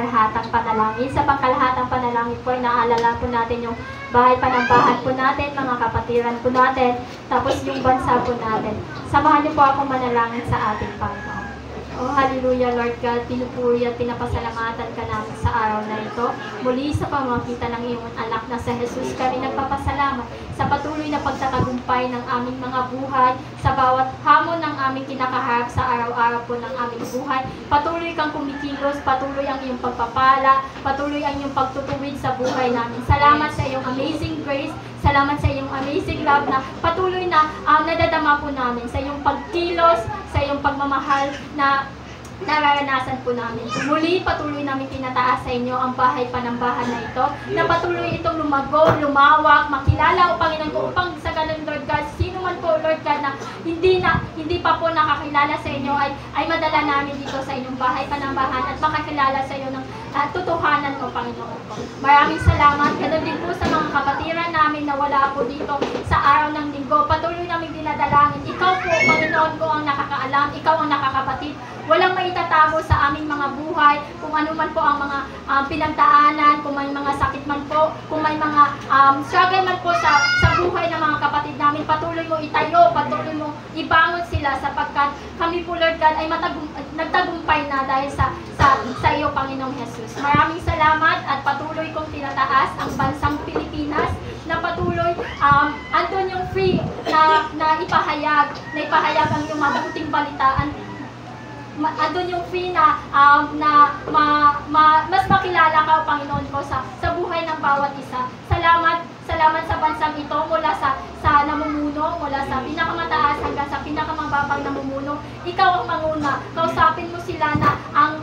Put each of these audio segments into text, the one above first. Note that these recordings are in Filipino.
pangkalahatang panalangin. Sa pangkalahatang panalangin po, naalala po natin yung bahay panambahan po natin, mga kapatiran po natin, tapos yung bansa po natin. Samahan niyo po ako manalangin sa ating Panginoon. Oh, hallelujah, Lord God, pinupuri at pinapasalamatan ka namin sa araw na ito. Muli sa pamamagitan ng iyong anak na sa Jesus, kami nagpapasalamat sa patuloy na pagtatagumpay ng aming mga buhay, sa bawat hamon ng aming kinakaharap sa araw-araw po ng aming buhay. Patuloy kang kumikilos, patuloy ang iyong pagpapala, patuloy ang iyong pagtutuwid sa buhay namin. Salamat sa iyong amazing grace, salamat sa iyong amazing love na patuloy na nadadama po namin sa iyong pagkilos, sa iyong pagmamahal na nararanasan po namin. Muli, patuloy namin tinataas sa inyo ang bahay panambahan na ito, na patuloy itong lumago, lumawak, makilala o Panginoon ko, upang sa ganun, Lord God, sino man po, Lord God, na hindi pa po nakakilala sa inyo, ay madala namin dito sa inyong bahay panambahan at makakilala sa iyo ng tutuhanan mo, Panginoon ko. Maraming salamat. Ganun din po sa mga kapatiran namin na wala po dito sa araw ng linggo. Patuloy namin dinadalangin. Ikaw po, Panginoon ko, ang nakakaalam. Ikaw ang nakakapatid. Walang maitatago sa aming mga buhay, kung ano man po ang mga pinagdaanan, kung may mga sakit man po, kung may mga struggle man po sa buhay ng mga kapatid namin, patuloy mo itayo, patuloy mo ibangon sila, sapagkat kami po, Lord God, ay nagtagumpay na dahil sa iyo, Panginoong Jesus. Maraming salamat at patuloy kong tinataas ang bansang Pilipinas, na patuloy andun yung free na ipahayag ang iyong mabuting balitaan. Andun yung free na mas makilala ka, Panginoon ko, sa buhay ng bawat isa. Salamat sa bansang ito, mula sa namumuno, mula sa pinakamataas hanggang sa pinakamababang namumuno. Ikaw ang manguna. Kausapin mo sila na ang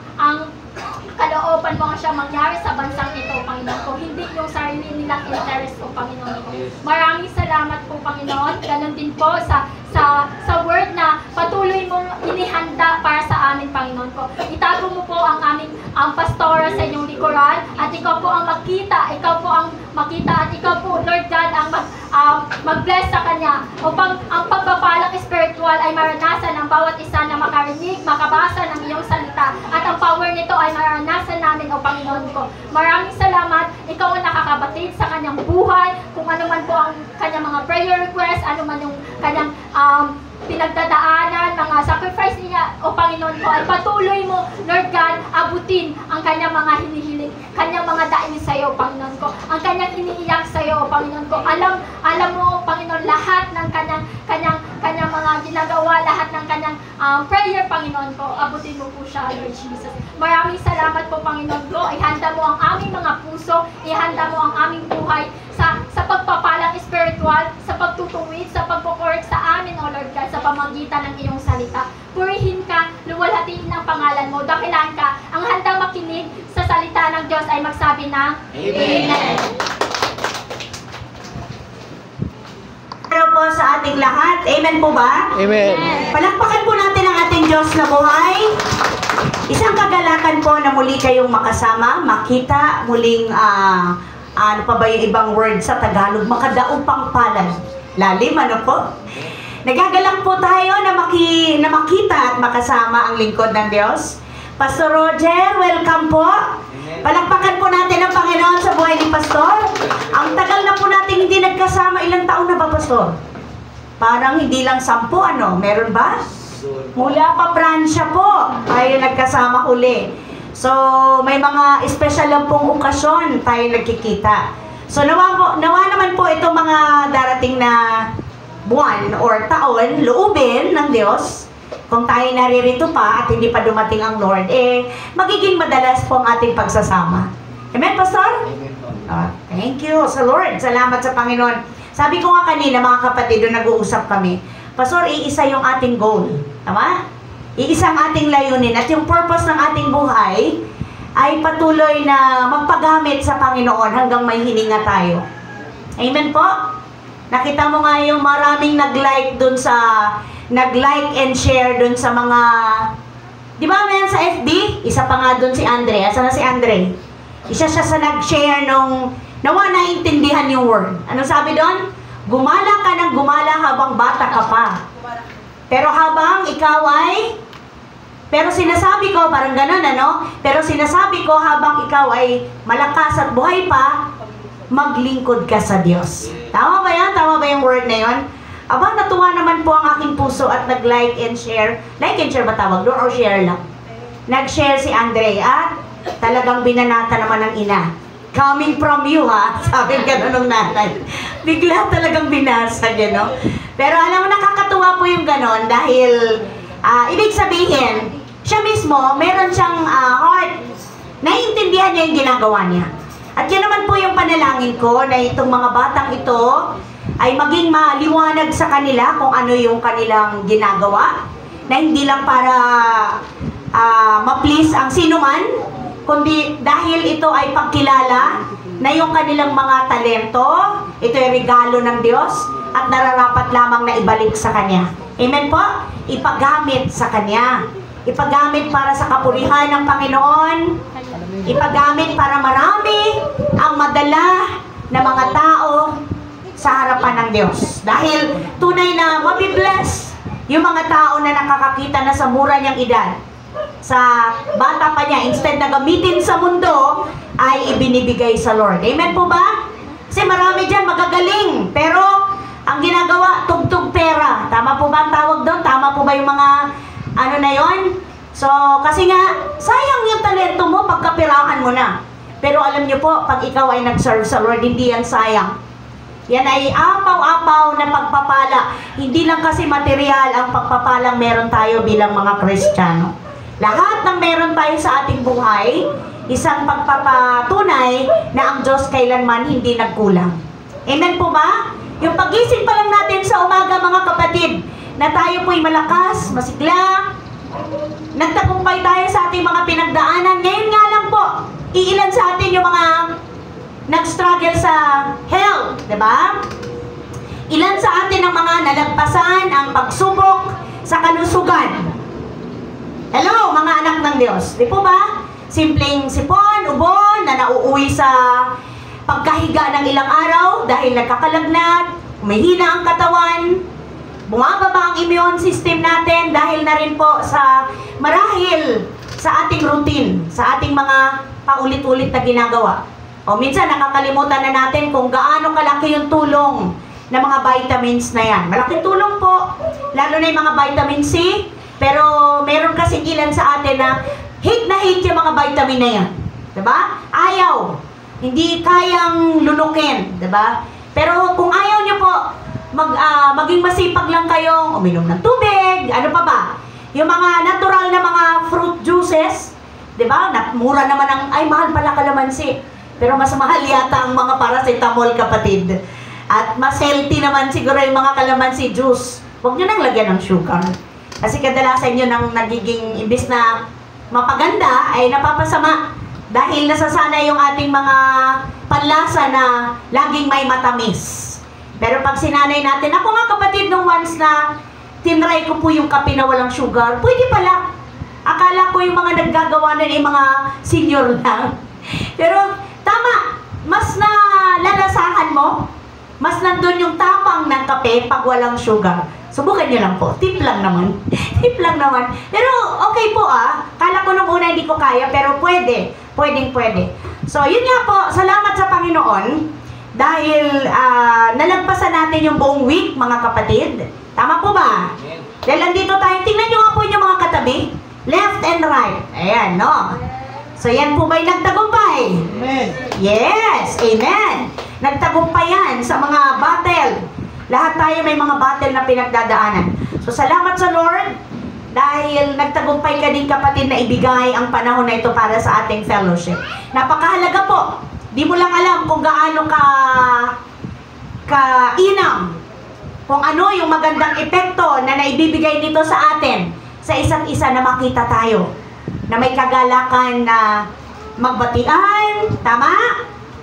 kalooban mo siya mangyari sa bansang ito, Panginoon ko. Hindi yung sarili nilang interest, o Panginoon ko. Maraming salamat po, Panginoon. Ganon din po sa word na patuloy mong inihanda para sa amin, Panginoon ko. Itago mo po ang aming pastora sa inyong likuran, at ikaw po ang makita, at ikaw po, Lord God, ang mag-bless sa kanya, upang ang pagpapalang spiritual ay maranasan ng bawat isa na makarinig, makabasa ng iyong salita, at ang power nito ay maranasan namin, o Panginoon ko. Maraming salamat. Ikaw ang nakakabatid sa kanyang buhay, kung ano man po ang kanyang mga prayer request, ano man yung kanyang pinagdadaanan, mga sacrifice niya, o Panginoon ko, ay patuloy mo, Lord God, abutin ang kanyang mga hinihiling, kanyang mga daing sa iyo, Panginoon ko, ang kanyang iniiyak sa iyo, Panginoon ko. Alam mo, Panginoon, lahat ng kanyang mga ginagawa, lahat ng kanyang prayer, Panginoon ko, abutin mo po siya, Lord Jesus. Maraming salamat po, Panginoon ko. Ihanda mo ang aming mga puso, ihanda mo ang aming buhay sa pagpapalang spiritual, sa pagtutuwid, sa pagpukorek sa amin, O Lord God, sa pamagitan ng iyong salita. Purihin ka, luwalhatiin ang pangalan mo, dakilan ka. Ang handang makinig sa salita ng Diyos ay magsabi ng Amen. Pero po sa ating lahat, Amen po ba? Amen. Palakpakan po natin ang ating Diyos na buhay. Isang kagalakan po na muli kayong makasama, makita, muling ano pa ba yung ibang word sa Tagalog? Makadaupang palad. Lalim, ano po? Nagagalak po tayo na makita at makasama ang lingkod ng Diyos. Pastor Roger, welcome po. Palakpakan po natin ang Panginoon sa buhay ni Pastor. Ang tagal na po natin hindi nagkasama. Ilang taon na ba, Pastor? Parang hindi lang 10, ano? Meron ba? Mula pa Pransya po tayo nagkasama huli. So, may mga special lang pong okasyon tayo nagkikita. So, nawa naman po itong mga darating na buwan or taon, loobin ng Diyos, kung tayo naririto pa at hindi pa dumating ang Lord, magiging madalas po ang ating pagsasama. Amen, Pastor? Amen. Thank you sa Lord. Salamat sa Panginoon. Sabi ko nga kanina, mga kapatid, doon nag-uusap kami, Pastor, iisa yung ating goal. Tama? Iisang ating layunin at yung purpose ng ating buhay ay patuloy na magpagamit sa Panginoon hanggang may hininga tayo. Amen po? Nakita mo nga yung maraming nag-like dun sa nag-like and share dun sa mga, di ba meron sa FB? Isa pa nga dun si Andre. Asa na si Andre? Isa siya sa nag-share nung nawa naintindihan yung word. Ano sabi doon? Gumala ka ng gumala habang bata ka pa. Pero habang ikaw ay Pero sinasabi ko, parang ganun ano, pero sinasabi ko habang ikaw ay malakas at buhay pa, maglingkod ka sa Diyos. Tama ba yan? Tama ba yung word na yun? Aba, natuwa naman po ang aking puso at nag-like and share. Like and share ba tawag doon? Or share lang? Nag-share si Andre at talagang binanata naman ng ina. Coming from you ha, sabi gano'n ng nanay. Bigla talagang binasag yan, no? Pero alam mo, nakakatuwa po yung gano'n dahil ibig sabihin, siya mismo, meron siyang heart. Naiintindihan niya yung ginagawa niya. At yan naman po yung panalangin ko na itong mga batang ito ay maging maliwanag sa kanila kung ano yung kanilang ginagawa. Na hindi lang para ma-please ang sinuman, kundi dahil ito ay pagkilala na yung kanilang mga talento, ito ay regalo ng Diyos at nararapat lamang na ibalik sa Kanya. Amen po? Ipagamit sa Kanya. Ipagamit para sa kapurihan ng Panginoon. Ipagamit para marami ang madala na mga tao sa harapan ng Diyos. Dahil tunay na mabibless yung mga tao na nakakakita na sa mura niyang edad. Sa bata pa niya, instead na gamitin sa mundo, ay ibinibigay sa Lord. Amen po ba? Kasi marami dyan magagaling, pero ang ginagawa, tugtog pera. Tama po ba ang tawag doon? Tama po ba yung mga ano na yon? So, kasi nga, sayang yung talento mo pagkapirahan mo na. Pero alam niyo po, pag ikaw ay nag-serve sa Lord, hindi yan sayang. Yan ay apaw-apaw na pagpapala. Hindi lang kasi material ang pagpapalang meron tayo bilang mga Kristiyano. Lahat ng meron tayo sa ating buhay, isang pagpapatunay na ang Diyos kailanman hindi nagkulang. Amen po ba? Yung pagising pa lang natin sa umaga, mga kapatid, na tayo po'y malakas, masigla, nagtagumpay tayo sa ating mga pinagdaanan. Ngayon nga lang po, iilan sa atin yung mga nag-struggle sa health, diba? Ilan sa atin ang mga nalagpasan ang pagsubok sa kalusugan. Hello, mga anak ng Diyos. Di po ba? Simpleng sipon, ubon, na nauuwi sa pagkahiga ng ilang araw dahil nagkakalagnat, humihina ang katawan, bumababa ang immune system natin dahil na rin po sa marahil sa ating routine, sa ating mga paulit-ulit na ginagawa. O minsan nakakalimutan na natin kung gaano kalaki yung tulong ng mga vitamins na yan. Malaking tulong po, lalo na yung mga vitamin C, pero meron kasi ilan sa atin na hate yung mga vitamin na yan. Diba? Ayaw. Hindi kayang lunukin. Diba? Pero kung ayaw nyo po, maging masipag lang kayong uminom ng tubig, ano pa ba? Yung mga natural na mga fruit juices, diba? Mura naman ang, ay mahal pala kalamansi. Pero mas mahal yata ang mga paracetamol, kapatid. At mas healthy naman siguro yung mga kalamansi juice. Huwag nyo nang lagyan ng sugar. Kasi kadalasan yun ang nagiging, imbis na mapaganda, ay napapasama. Dahil nasasanay yung ating mga panlasa na laging may matamis. Pero pag sinanay natin, ako nga kapatid, nung once na tinry ko po yung kape na walang sugar, pwede pala. Akala ko yung mga naggagawa na yung mga senior lang. Pero tama, mas nalalasahan mo, mas nandun yung tapang ng kape pag walang sugar. Subukan nyo lang po. Tip lang naman. Tip lang naman. Pero okay po Kala ko nung una hindi ko kaya, pero pwede. Pwede. So yun nga po, salamat sa Panginoon. Dahil nalagpasan natin yung buong week, mga kapatid. Tama po ba? Dahil andito tayo. Tingnan nyo nga po yung mga katabi. Left and right. Ayan, no? So yan po ba'y nagtagumpay? Amen. Yes, amen. Nagtagumpay yan sa mga battle. Lahat tayo may mga battle na pinagdadaanan. So salamat sa Lord dahil nagtagumpay ka din, kapatid, na ibigay ang panahon na ito para sa ating fellowship. Napakahalaga po. Di mo lang alam kung gaano ka-inam, kung ano yung magandang epekto na naibibigay nito sa atin, sa isa't isa, na makita tayo, na may kagalakan na magbatian, tama?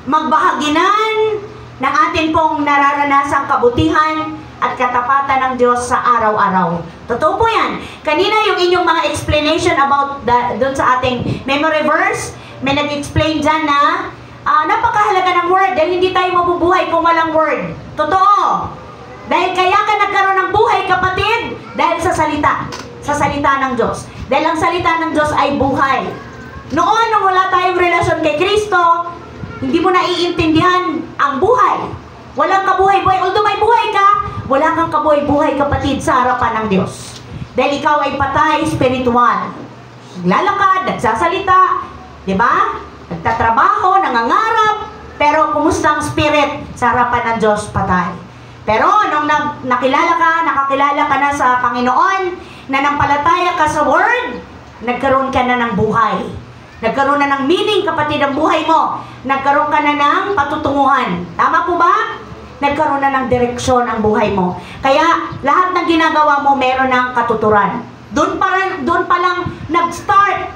Magbahaginan ng atin pong nararanasang kabutihan at katapatan ng Diyos sa araw-araw. Totoo po yan. Kanina yung inyong mga explanation about doon sa ating memory verse, may nag-explain dyan na napakahalaga ng word dahil hindi tayo mabubuhay kung walang word. Totoo. Dahil kaya ka nagkaroon ng buhay, kapatid, dahil sa salita ng Diyos. Dahil ang salita ng Diyos ay buhay. Noon, nung wala tayong relasyon kay Kristo, hindi mo naiintindihan ang buhay. Walang kabuhay-buhay. Although may buhay ka, wala kang kabuhay-buhay, kapatid, sa harapan ng Diyos. Dahil ikaw ay patay spiritual. Naglalakad, nagsasalita, di ba? Nagtatrabaho, nangangarap, pero kumusta ang spirit sa harapan ng Diyos? Patay. Pero nung nakakilala ka na sa Panginoon, nanampalataya ka sa Word, nagkaroon ka na ng buhay. Nagkaroon na ng meaning, kapatid, ang buhay mo. Nagkaroon ka na ng patutunguhan. Tama po ba? Nagkaroon na ng direksyon ang buhay mo. Kaya lahat ng ginagawa mo meron ng katuturan. Doon pa lang nag-start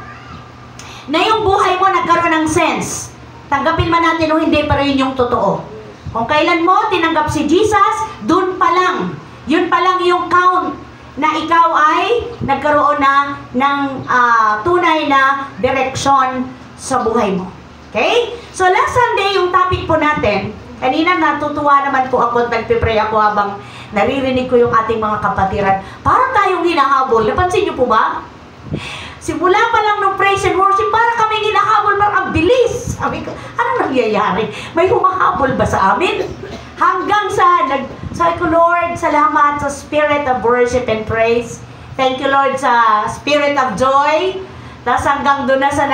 na yung buhay mo nagkaroon ng sense. Tanggapin man natin o hindi, pero yun yung totoo. Kung kailan mo tinanggap si Jesus, doon pa lang. Yun pa lang yung count na ikaw ay nagkaroon na ng tunay na direksyon sa buhay mo. Okay? So last Sunday, yung topic po natin, kanina natutuwa naman po ako at nagpipray ako habang naririnig ko yung ating mga kapatiran. Parang tayong hinahabol. Napansin niyo po ba? Simula pa lang ng praise and worship, para kami hinahabol, parang ang bilis. Sabi ko, ano nangyayari? May humahabol ba sa amin? Hanggang sabi ko, Lord, salamat sa spirit of worship and praise. Thank you, Lord, sa spirit of joy. Tapos hanggang doon na sa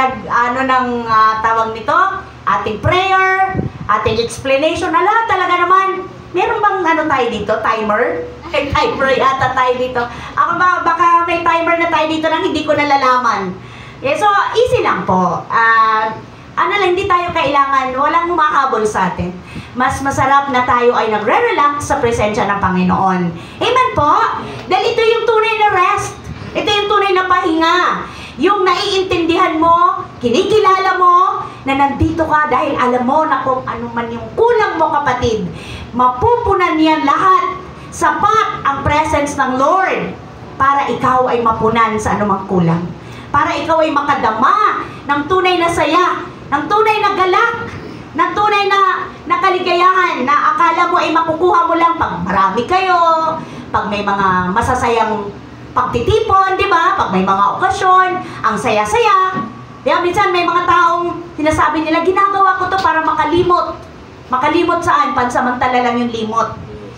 tawag nito, ating prayer, ating explanation. Ala, talaga naman, meron bang tayo dito? Timer? May timer yata tayo dito. Ako baka may timer na tayo dito nang hindi ko nalalaman. So, easy lang po. Hindi tayo kailangan, walang humahabol sa atin. Mas masarap na tayo ay nagre-relax sa presensya ng Panginoon. Amen po? Dahil ito yung tunay na rest. Ito yung tunay na pahinga. Yung naiintindihan mo, kinikilala mo, na nandito ka dahil alam mo na kung ano man yung kulang mo, kapatid. Mapupunan yan lahat. Sapat ang presence ng Lord para ikaw ay mapunan sa anumang kulang. Para ikaw ay makadama ng tunay na saya, ng tunay na galak, ng tunay na kaligayahan na akala mo ay makukuha mo lang pag marami kayo, pag may mga masasayang pagtitipon, di ba? Pag may mga okasyon, ang saya-saya. Kaya minsan may mga taong sinasabi nila, ginagawa ko to para makalimot. Makalimot saan? Pansamantala lang yung limot.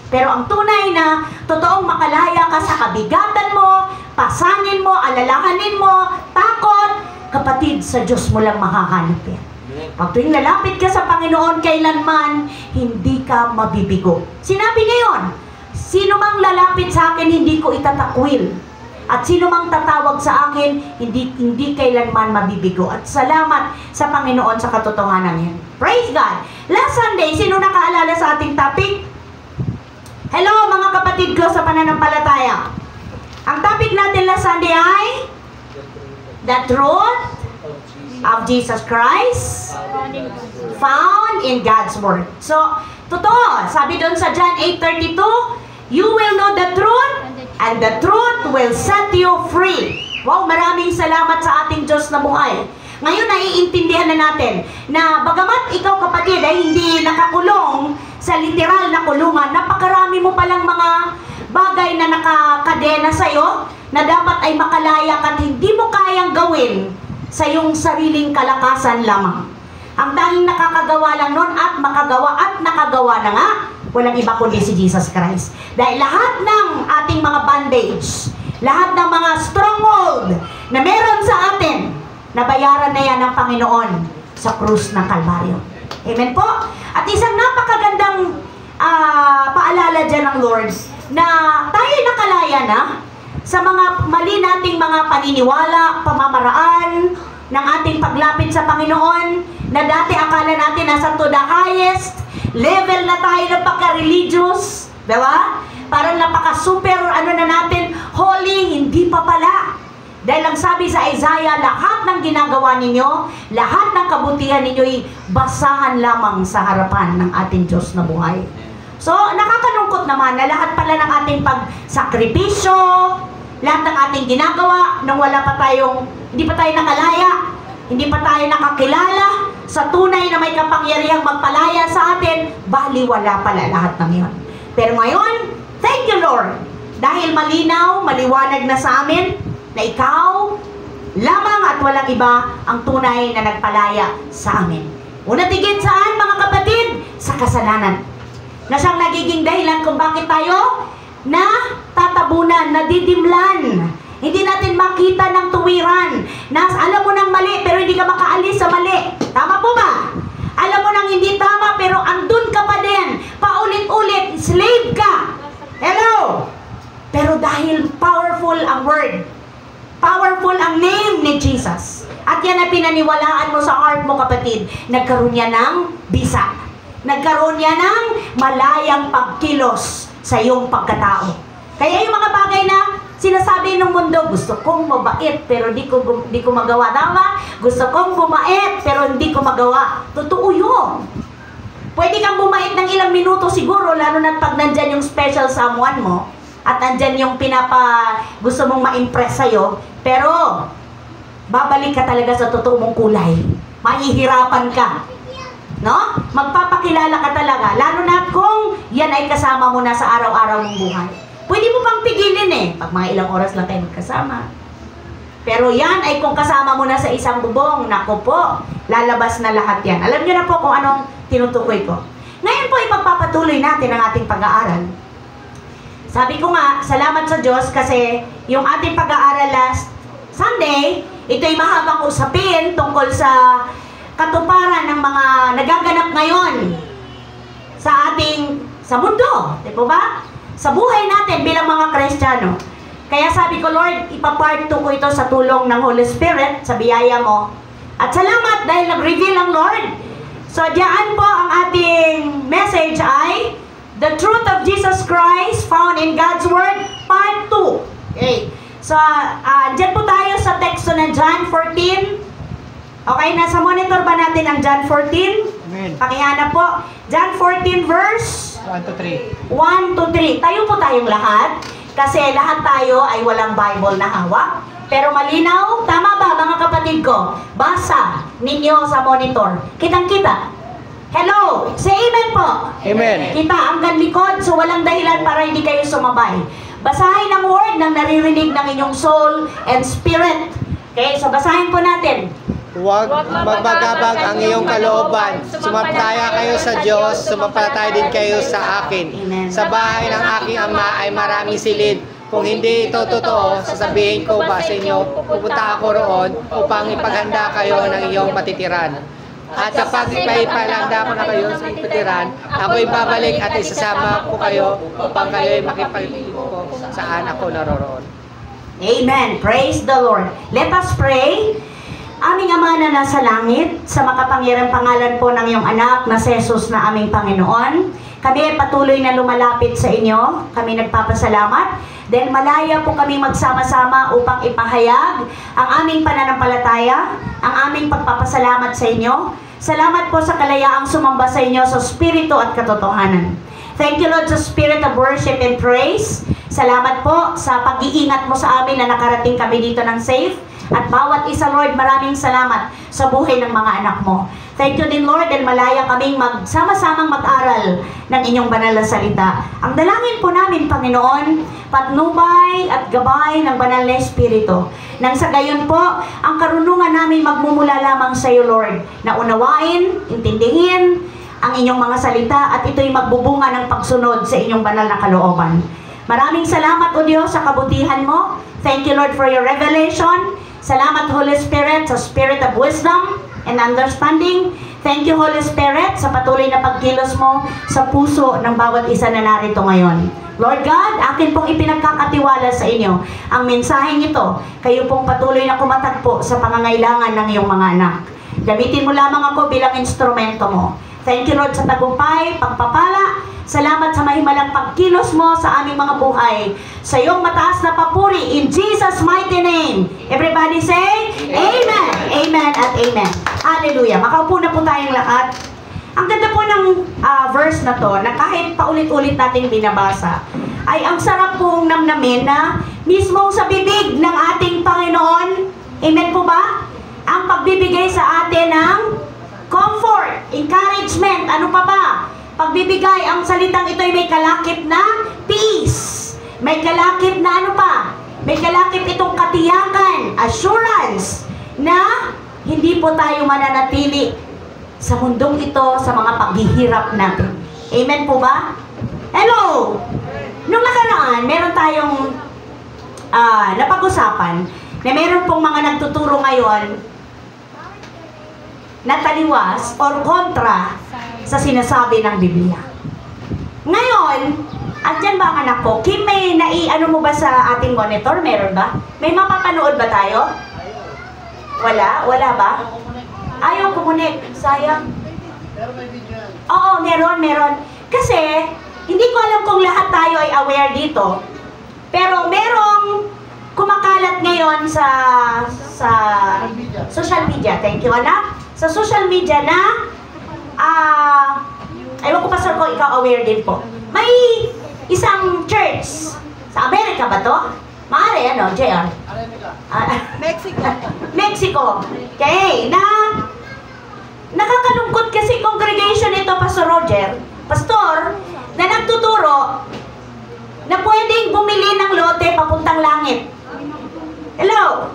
Pero ang tunay na, totoong makalaya ka sa kabigatan mo, pasangin mo, alalahanin mo, takot, kapatid, sa Diyos mo lang makahanap yan. Pag tuwing lalapit ka sa Panginoon, kailanman, hindi ka mabibigo. Sinabi niya yun, sino mang lalapit sa akin, hindi ko itatakwil. At sino mang tatawag sa akin, hindi kailanman mabibigo. At salamat sa Panginoon sa katotohanan yan. Praise God! Last Sunday, sino nakaalala sa ating topic? Hello mga kapatid ko sa pananampalataya. Ang topic natin last Sunday ay the truth of Jesus Christ found in God's Word. So, totoo. Sabi doon sa John 8:32, you will know the truth and the truth will set you free. Wow, maraming salamat sa ating Diyos na buhay. Ngayon, naiintindihan na natin na bagamat ikaw, kapatid, ay hindi nakakulong sa literal na kulungan, napakarami mo palang mga bagay na nakakadena sa'yo na dapat ay makalaya at hindi mo kayang gawin sa iyong sariling kalakasan lamang. Ang tanging nakakagawa lang nun at makagawa at nakagawa na nga, walang iba kundi si Jesus Christ. Dahil lahat ng ating mga bandage, lahat ng mga stronghold na meron sa atin, nabayaran na yan ng Panginoon sa krus ng Kalbaryo. Amen po? At isang napakagandang paalala dyan ng Lord na tayo nakalaya na sa mga mali nating mga paniniwala, pamamaraan ng ating paglapit sa Panginoon na dati akala natin nasa to the highest level na tayo na pagka-religious, diba? Parang napaka-super na natin, holy, hindi pa pala. Dahil ang sabi sa Isaiah, lahat ng ginagawa ninyo, lahat ng kabutihan ninyo'y basahan lamang sa harapan ng ating Diyos na buhay. So, nakakalungkot naman na lahat pala ng ating pagsakripisyo, lahat ng ating ginagawa, nung hindi pa tayo nakalaya, hindi pa tayo nakakilala sa tunay na may kapangyarihang magpalaya sa atin, baliwala pala lahat ng yun. Pero ngayon, thank you Lord, dahil malinaw, maliwanag na sa amin, na ikaw lamang at walang iba ang tunay na nagpalaya sa amin. Una tigit saan, mga kapatid? Sa kasalanan. Na siyang nagiging dahilan kung bakit tayo na tatabunan, nadidimlan. Hindi natin makita ng tuwiran. Alam mo ng mali, pero hindi ka makaalis sa mali. Tama po ba? Alam mo ng hindi tama, pero andun ka pa din. Paulit-ulit, slave ka. Hello? Pero dahil powerful ang word, powerful ang name ni Jesus, at yan ay pinaniwalaan mo sa heart mo, kapatid, nagkaroon niya ng bisa. Nagkaroon niya ng malayang pagkilos sa iyong pagkatao. Kaya yung mga bagay na sinasabi ng mundo, gusto kong mabait pero di ko magawa. Tama? Gusto kong bumait pero hindi ko magawa. Totoo yun. Pwede kang bumait ng ilang minuto siguro, lalo na pag nandyan yung special someone mo at nandyan yung gusto mong ma-impress sa'yo, pero babalik ka talaga sa totoo mong kulay. Mahihirapan ka. No? Magpapakilala ka talaga, lalo na kung yan ay kasama mo na sa araw-araw mong buhay. Pwede mo pang pigilin pag mga ilang oras lang kayo magkasama. Pero yan ay kung kasama mo na sa isang bubong, naku po, lalabas na lahat yan. Alam niyo na po kung anong tinutukoy ko. Ngayon po, ipagpapatuloy natin ang ating pag-aaral. Sabi ko nga, salamat sa Diyos kasi yung ating pag-aaral last Sunday, ito'y mahabang usapin tungkol sa katuparan ng mga nagaganap ngayon sa mundo. Di po ba? Sa buhay natin bilang mga Kristiyano. Kaya sabi ko, Lord, ipapart 2 ko ito sa tulong ng Holy Spirit, sa biyaya mo. At salamat dahil nag-reveal ang Lord. So, diyan po ang ating message ay The Truth of Jesus Christ Found in God's Word, Part 2. Okay. So, diyan po tayo sa teksto ng John 14. Okay, nasa monitor ba natin ang John 14? Amen. Pakihanap po. John 14 verse 1 to 3. 1 to 3. Tayo po tayong lahat. Kasi lahat tayo ay walang Bible na hawak. Pero malinaw, tama ba mga kapatid ko? Basa ninyo sa monitor. Kitang-kita. Hello! Say amen po. Amen. Kita hanggang likod, so walang dahilan para hindi kayo sumabay. Basahin ang word ng naririnig ng inyong soul and spirit. Okay, so basahin po natin. Huwag magbagabag ang iyong kalooban. Sumampalataya kayo sa Diyos, sumampalataya din kayo sa akin. Amen. Sa bahay ng aking ama ay maraming silid. Kung hindi ito totoo, sasabihin ko ba sa inyo, pupunta ako roon upang ipaghanda kayo ng iyong matitiran. At kapag ipaipalanda ko na kayo sa matitiran, ako'y babalik at isasama ko kayo upang kayo'y makipagliko saan ako naroroon. Amen. Praise the Lord. Let us pray. Aming Ama na nasa langit, sa makapangyarang pangalan po ng iyong anak na si Jesus na aming Panginoon, kami ay patuloy na lumalapit sa inyo. Kami nagpapasalamat dahil malaya po kami magsama-sama upang ipahayag ang aming pananampalataya, ang aming pagpapasalamat sa inyo. Salamat po sa kalayaang sumamba sa inyo sa spirito at katotohanan. Thank you, Lord, sa spirit of worship and praise. Salamat po sa pag-iingat mo sa amin na nakarating kami dito ng safe. At bawat isa, Lord, maraming salamat sa buhay ng mga anak mo. Thank you din, Lord, dahil malaya kaming magsama-samang mag-aral ng inyong banal na salita. Ang dalangin po namin, Panginoon, patnubay at gabay ng banal na Espiritu. Nang sa gayon po, ang karunungan namin magmumula lamang sa iyo, Lord, na unawain, intindihin ang inyong mga salita at ito'y magbubunga ng pagsunod sa inyong banal na kalooban. Maraming salamat, O Diyos, sa kabutihan mo. Thank you, Lord, for your revelation. Salamat, Holy Spirit, sa spirit of wisdom and understanding. Thank you, Holy Spirit, sa patuloy na pagkilos mo sa puso ng bawat isa na narito ngayon. Lord God, akin pong ipinagkakatiwala sa inyo ang mensaheng ito. Kayo pong patuloy na kumatagpo sa pangangailangan ng iyong mga anak. Gamitin mo lamang ako bilang instrumento mo. Thank you, Lord, sa tagumpay, pagpapala. Salamat sa mahimalang pagkilos mo sa aming mga buhay. Sa iyong mataas na papuri, in Jesus' mighty name. Everybody say, Amen. Amen at Amen. Hallelujah. Makaupo na po tayong lahat. Ang ganda po ng verse na to, na kahit paulit-ulit natin binabasa, ay ang sarap pong namnamin na mismo sa bibig ng ating Panginoon. Amen po ba? Ang pagbibigay sa atin ng comfort, encouragement, ano pa ba? Pagbibigay, ang salitang ito ay may kalakip na peace. May kalakip na ano pa? May kalakip itong katiyakan, assurance, na hindi po tayo mananatili sa mundong ito, sa mga paghihirap natin. Amen po ba? Hello! Nung nakaraan, meron tayong napag-usapan na meron pong mga nagtuturo ngayon na taliwas or kontra sa sinasabi ng Biblia. Ngayon, andyan ba ang anak ko? Kim, may ano mo ba sa ating monitor? Meron ba? May mapapanood ba tayo? Wala? Wala ba? Ayaw kumunik. Sayang. Pero may video yan. Oo, meron. Kasi, hindi ko alam kung lahat tayo ay aware dito. Pero merong kumakalat ngayon sa social media. Thank you, anak. Sa social media na, ewan ko, Pastor ko, ikaw aware din po. May isang church, sa Amerika ba to? Maaari, ano, JR? Mexico. Okay, nakakalungkot kasi congregation ito, Pastor Roger, Pastor, na nagtuturo na pwedeng bumili ng lote papuntang langit. Hello?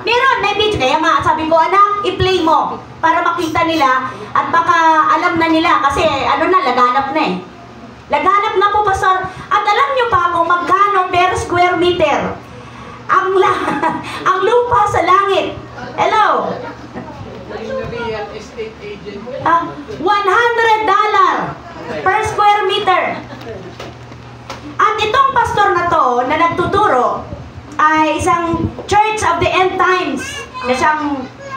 Meron, may video. Kaya nga, sabi ko, anak, i-play mo para makita nila at baka alam na nila kasi laganap na eh. Laganap na po, Pastor. At alam nyo pa kung magkano per square meter ang lupa sa langit. Hello? Real estate agent. $100 per square meter. At itong pastor na to na nagtuturo ay isang Church of the End Times.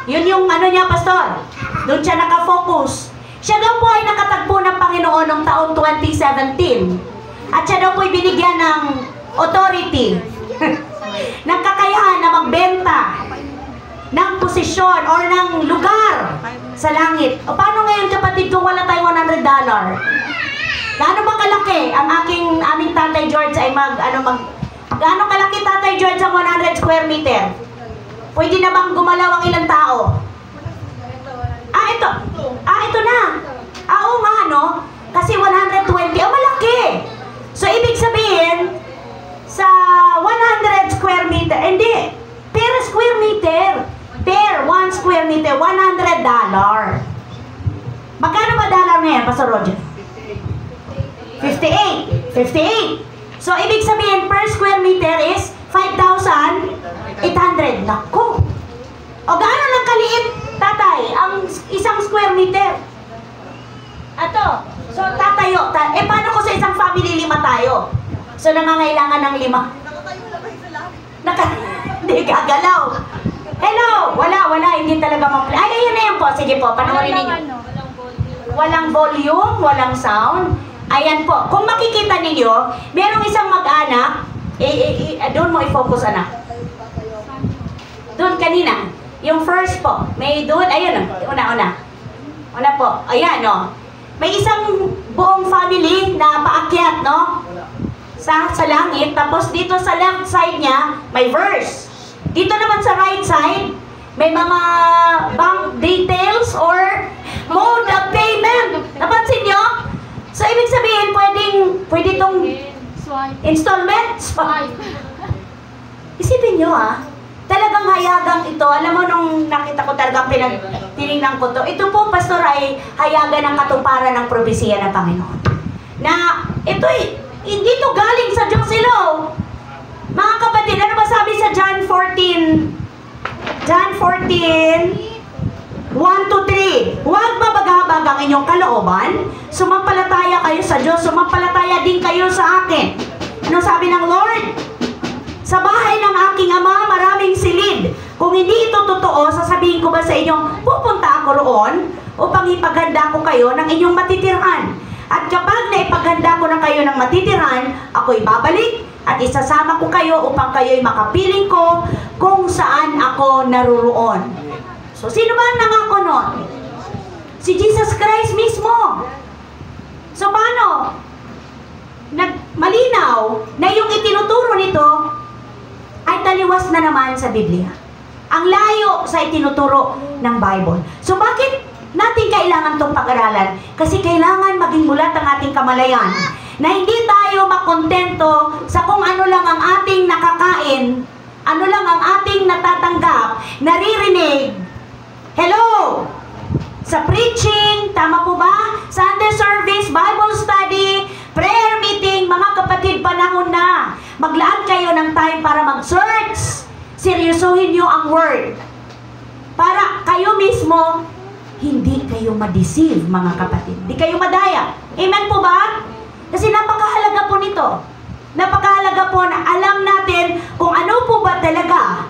Yun yung niya, Pastor. Doon siya nakafocus. Siya daw po ay nakatagpo ng Panginoon noong taon 2017. At siya daw po ay binigyan ng authority, ng kakayahan na magbenta ng posisyon or ng lugar sa langit. O paano ngayon, kapatid, kung wala tayong $100? Gaano ba kalaki ang aming Tatay George ay gaano kalaki, Tatay George, ang 100 square meter? Pwede na bang gumalaw ang ilang tao? Ito na. Oo nga, no? Kasi 120, malaki. So, ibig sabihin, sa 100 square meter, hindi, per square meter, per 1 square meter, $100. Magkano ba dollar na yan, Pastor Roger? 58. So, ibig sabihin, per square meter is 5,800. Naku! O, gaano lang kaliit, tatay, ang isang square meter? Ato. So, tatayo. Paano ko sa isang family, 5 tayo? So, nangangailangan ng 5. Hindi gagalaw. Hello! Wala. Hindi talaga ay, ayun na yun po. Sige po, panoorin ninyo. Walang volume, walang sound. Ayan po. Kung makikita ninyo, merong isang mag-anak. Doon mo i-focus, anak. Doon kanina. Yung first po. May doon. Ayun. Una po. Ayan, no. May isang buong family na paakyat, no? Sa langit. Tapos dito sa left side niya, may verse. Dito naman sa right side, may mga bank details or mode of payment. Napansin nyo? So, ibig sabihin, pwede itong installment. Isipin nyo, talagang hayagang ito. Alam mo, nung nakita ko talagang tinignan ko to, ito po, Pastor, ay hayagan ng katuparan ng propesiya ng Panginoon. Na ito hindi to galing sa Diyos ilo. Mga kapatid, ano ba sabi sa John 14? John 14, 1-3. Huwag mabagabag ang inyong kalooban. Sumampalataya kayo sa Diyos. Sumampalataya din kayo sa akin. Ano sabi ng Lord? Sa bahay ng aking ama, maraming silid. Kung hindi ito totoo, sasabihin ko ba sa inyo, pupunta ako roon upang ipaghanda ko kayo ng inyong matitirhan. At kapag naipaghanda ko na kayo ng matitirhan, ako'y babalik at isasama ko kayo upang kayo'y makapiling ko kung saan ako naruroon. So, sino ba ang nangako nun? Si Jesus Christ mismo. So, paano? Malinaw na yung itinuturo nito ay taliwas na naman sa Biblia. Ang layo sa itinuturo ng Bible. So, bakit natin kailangan itong pag-aralan? Kasi kailangan maging mulat ang ating kamalayan. Na hindi tayo makontento sa kung ano lang ang ating nakakain, ano lang ang ating natatanggap, naririnig. Hello! Sa preaching, tama po ba? Sunday service, Bible study, prayer meeting, mga kapatid, panahon na. Maglaan kayo ng time para mag-search. Seryosohin nyo ang word. Para kayo mismo, hindi kayo ma-deceive, mga kapatid. Hindi kayo madaya. Amen po ba? Kasi napakahalaga po nito. Napakahalaga po na alam natin kung ano po ba talaga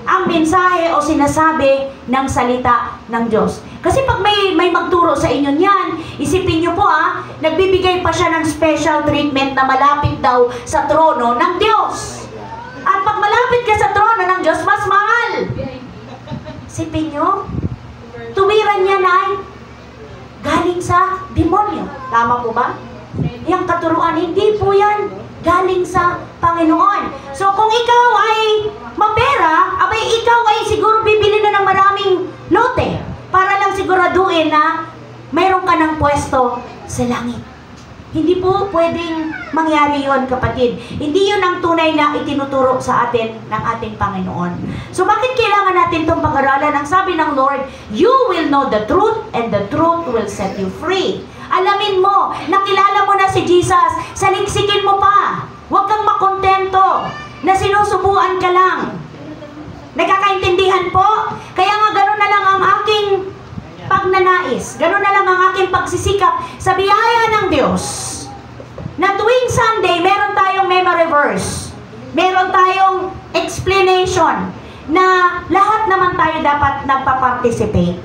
ang mensahe o sinasabi ng salita ng Diyos. Kasi pag may magturo sa inyo niyan, isipin nyo po nagbibigay pa siya ng special treatment na malapit daw sa trono ng Diyos. At pag malapit ka sa trono ng Diyos, mas mahal. Isipin nyo, tuwiran niya ay galing sa demonyo. Tama po ba? Yung katuruan, hindi po yan galing sa Panginoon. So kung ikaw ay mapera, abay ikaw ay siguro bibili na ng maraming lote para lang siguraduhin na mayroon ka ng pwesto sa langit. Hindi po pwedeng mangyari yon, kapatid. Hindi yun ang tunay na itinuturo sa atin ng ating Panginoon. So bakit kailangan natin itong pag-aralan? Ang sabi ng Lord, you will know the truth and the truth will set you free. Alamin mo, nakilala mo na si Jesus, saliksikin mo pa. Huwag kang makontento na sinusubuan ka lang. Nagkakaintindihan po? Kaya nga gano'n na lang ang aking pagnanais. Gano'n na lang ang aking pagsisikap sa biyaya ng Diyos. Na tuwing Sunday, meron tayong memory verse. Meron tayong explanation na lahat naman tayo dapat nagpa-participate.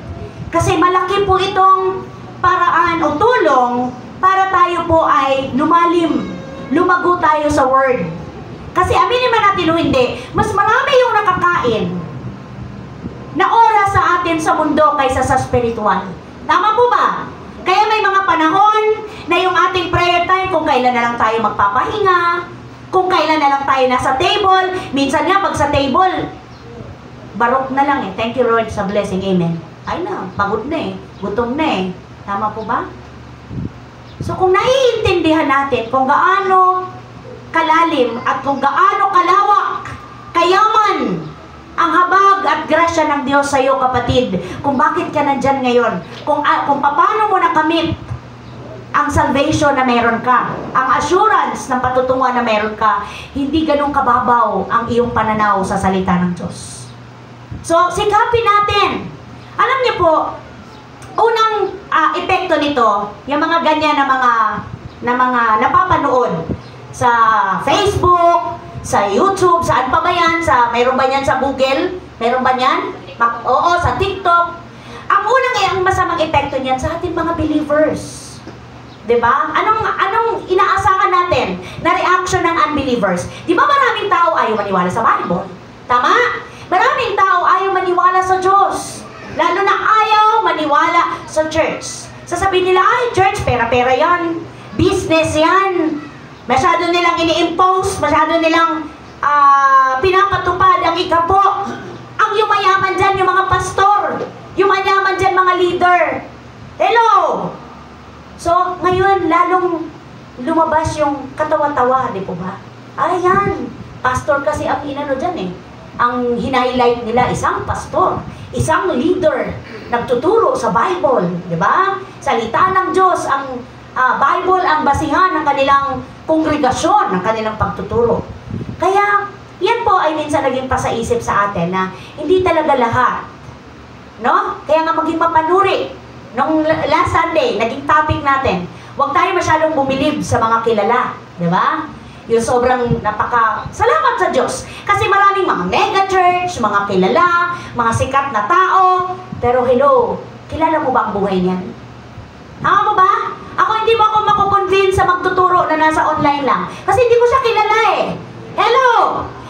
Kasi malaki po itong paraan o tulong para tayo po ay lumago tayo sa Word. Kasi aminin man natin o hindi, mas marami yung nakakain na oras sa atin sa mundo kaysa sa spiritual. Tama po ba? Kaya may mga panahon na yung ating prayer time, kung kailan na lang tayo magpapahinga, kung kailan na lang tayo nasa table. Minsan nga pag sa table, barok na lang eh. Thank you Lord sa blessing. Amen. Ay na, pagod na eh. Gutom na eh. Tama po ba? So kung naiintindihan natin kung gaano kalalim at kung gaano kalawak, kayaman ang habag at grasya ng Diyos sa iyo, kapatid, kung bakit ka nandyan ngayon, kung paano mo nakamit ang salvation na meron ka, ang assurance ng patutunguhan na meron ka, hindi ganun kababaw ang iyong pananaw sa salita ng Diyos. So, sikapin natin. Alam niyo po, unang epekto nito, yung mga ganyan na mga napapanood sa Facebook, sa YouTube, saan pa ba yan? Mayroon ba yan sa Google? Mayroon ba yan? Oo, sa TikTok. Ang unang masamang epekto niyan sa ating mga believers. Diba? Anong inaasahan natin na reaction ng unbelievers? Di ba maraming tao ayaw maniwala sa Bible? Tama? Maraming tao ayaw maniwala sa Diyos. Lalo na ayaw maniwala sa church. Sasabihin nila, ay, church, pera-pera yan. Business yan. Masyado nilang ini-impose, masyado nilang pinapatupad ang ikapo. Ang yumayaman dyan, yung mga pastor. Yumayaman dyan, mga leader. Hello! So, ngayon, lalong lumabas yung katawa-tawa, di po ba? Ayan, pastor kasi ang inano dyan eh. Ang hinighlight nila, isang pastor, isang leader, nagtuturo sa Bible, di ba? Salita ng Diyos, ang Bible ang basihan ng kanilang kongregasyon, ng kanilang pagtuturo. Kaya, yan po ay minsan naging pasaisip sa atin na hindi talaga lahat. No? Kaya nga maging mapanuri. Nung last Sunday, naging topic natin, huwag tayo masyadong bumilib sa mga kilala. Di ba? Yung sobrang salamat sa Diyos. Kasi maraming mga mega church, mga kilala, mga sikat na tao. Pero hello, kilala mo ba ang buhay niyan? Tama mo ba? Ako hindi mo ako makukonvince sa magtuturo na nasa online lang. Kasi hindi ko siya kilala eh. Hello!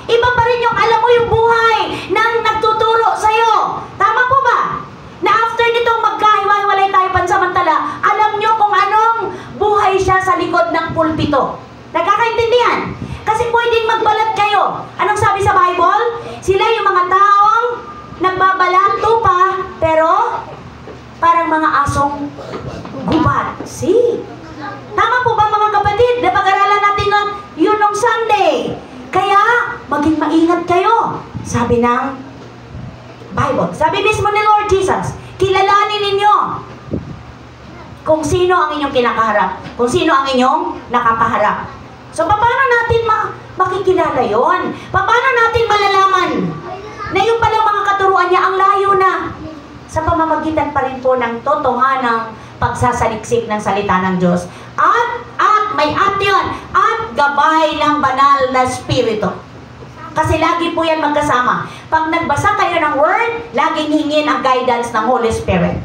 Iba pa rin yung alam mo yung buhay ng nagtuturo sa'yo. Tama po ba? Na after nitong magkahiwa-hiwalay tayo pansamantala, alam nyo kung anong buhay siya sa likod ng pulpito. Nagkakaintindihan? Kasi pwedeng magbalat kayo. Anong sabi sa Bible? Sila yung mga taong nagbabalat tupa, pero parang mga asong gubat. See? Tama po ba mga kapatid? maging maingat kayo. Sabi ng Bible. Sabi mismo ni Lord Jesus, kilalanin ninyo kung sino ang inyong kinakaharap, kung sino ang inyong nakakaharap. So, paano natin makikilala yon? Paano natin malalaman na yung palang mga katuruan niya ang layo na? Sa pamamagitan pa rin po ng totohanang pagsasaliksik ng salita ng Diyos. At may yun, at gabay ng banal na Espiritu. Kasi lagi po yan magkasama. Pag nagbasa kayo ng Word, laging hingin ang guidance ng Holy Spirit.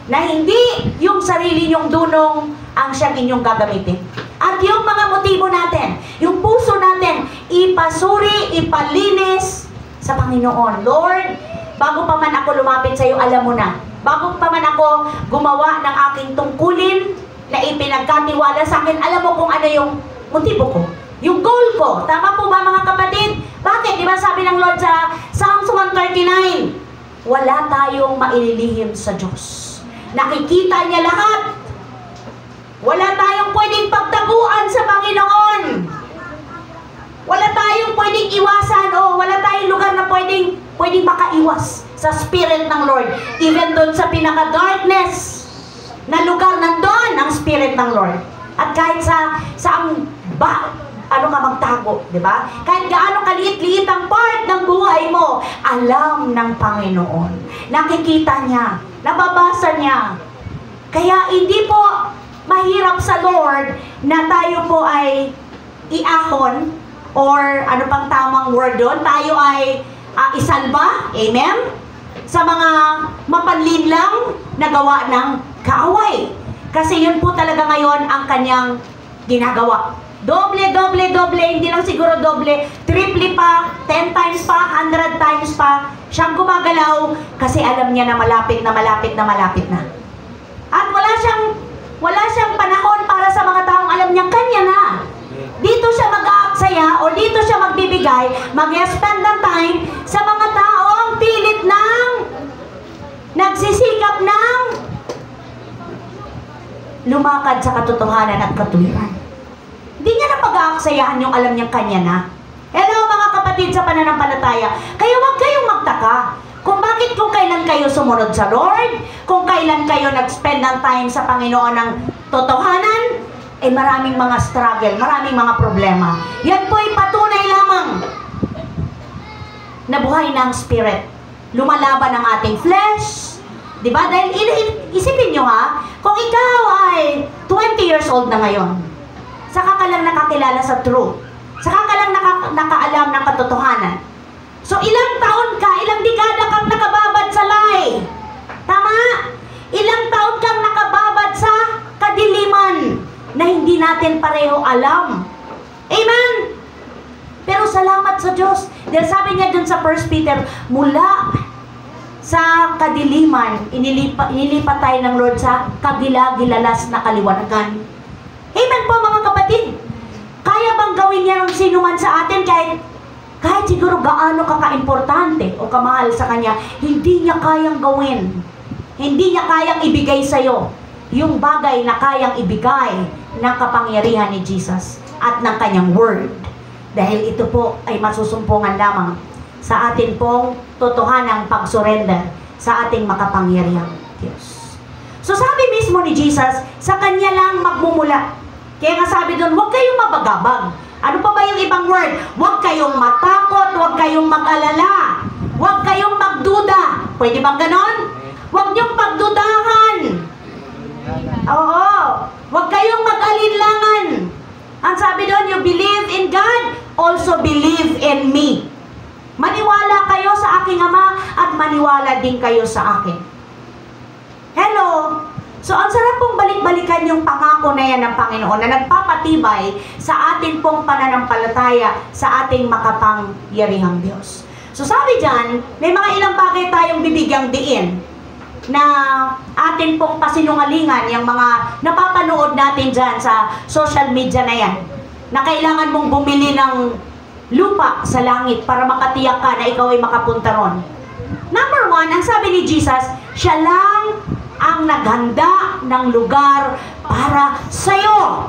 Na hindi yung sarili nyong dunong ang siyang inyong gagamitin. At yung mga motibo natin, yung puso natin, ipasuri, ipalinis sa Panginoon. Lord, bago pa man ako lumapit sa iyo, alam mo na. Bago pa man ako gumawa ng aking tungkulin na ipinagkatiwala sa akin, alam mo kung ano yung motibo ko. Yung goal ko. Tama po ba mga kapatid? Bakit? Diba sabi ng Lord sa Psalms 139, wala tayong maililihim sa Diyos. Nakikita niya lahat. Wala tayong pwedeng pagtaguan sa Panginoon. Wala tayong pwedeng iwasan o wala tayong lugar na pwedeng makaiwas sa Spirit ng Lord. Even doon sa pinaka-darkness na lugar, nandun ang Spirit ng Lord. At kahit ano ka magtago, di ba? Kahit gaano kaliit-liit ang part ng buhay mo, alam ng Panginoon. Nakikita niya, nababasa niya. Kaya hindi po mahirap sa Lord na tayo po ay iahon or ano pang tamang word doon, tayo ay isalba, amen? Sa mga mapanlinlang na gawa ng kaaway. Kasi yun po talaga ngayon ang kanyang ginagawa. Doble, hindi lang siguro doble, triple pa, 10 times pa, 100 times pa, siyang gumagalaw kasi alam niya na malapit na. At wala siyang panahon para sa mga taong alam niya kanya na. Dito siya mag-aaksaya o dito siya magbibigay, mag-spend ng time sa mga taong pilit ng nagsisikap ng lumakad sa katotohanan at katuwiran. Hindi niya na pag-aaksayahan yung alam niyang kanya na. Hello mga kapatid sa pananampalataya. Kaya huwag kayong magtaka kung bakit kung kailan kayo sumunod sa Lord, kung kailan kayo nag-spend ng time sa Panginoon ng totohanan, maraming mga struggle, maraming mga problema. Yan po ay patunay lamang na buhay ng Spirit. Lumalaban ang ating flesh. Diba? Dahil isipin nyo ha, kung ikaw ay 20 years old na ngayon, saka ka lang nakakilala sa truth. Saka ka lang nakaalam ng katotohanan. So, ilang taon ka, ilang dekada kang nakababad sa lie. Tama? Ilang taon kang nakababad sa kadiliman na hindi natin pareho alam. Amen? Pero salamat sa Diyos. Dahil sabi niya dun sa 1 Peter, mula sa kadiliman, inilipat tayo ng Lord sa kagilagilalas na kaliwanagan. Amen po mga kapatid. Kaya bang gawin niya ng sino man sa atin kahit siguro gaano ka ka-importante o kamahal sa Kanya, hindi niya kayang gawin. Hindi niya kayang ibigay sa'yo yung bagay na kayang ibigay ng kapangyarihan ni Jesus at ng Kanyang Word. Dahil ito po ay masusumpungan lamang sa atin pong totohanang pag-surrender sa ating makapangyarihang Diyos. So sabi mismo ni Jesus, sa Kanya lang magmumula. Kaya nga sabi doon, huwag kayong mabagabag. Ano pa ba yung ibang word? Huwag kayong matakot, huwag kayong mag-alala, huwag kayong magduda. Pwede bang ganon? Huwag niyong pagdudahan. Oo. Huwag kayong mag-alinlangan. Ang sabi doon, you believe in God, also believe in me. Maniwala kayo sa aking Ama at maniwala din kayo sa akin. Hello? So, ang sarap pong balik-balikan yung pangako na yan ng Panginoon na nagpapatibay sa atin pong pananampalataya sa ating makapangyarihang Diyos. So, sabi dyan, may mga ilang bagay tayong bibigyang diin na atin pong pasinungalingan, yung mga napapanood natin dyan sa social media na yan, na kailangan mong bumili ng lupa sa langit para makatiyak ka na ikaw ay makapunta ron. Number 1, ang sabi ni Jesus, siya lang ang naghanda ng lugar para sa'yo.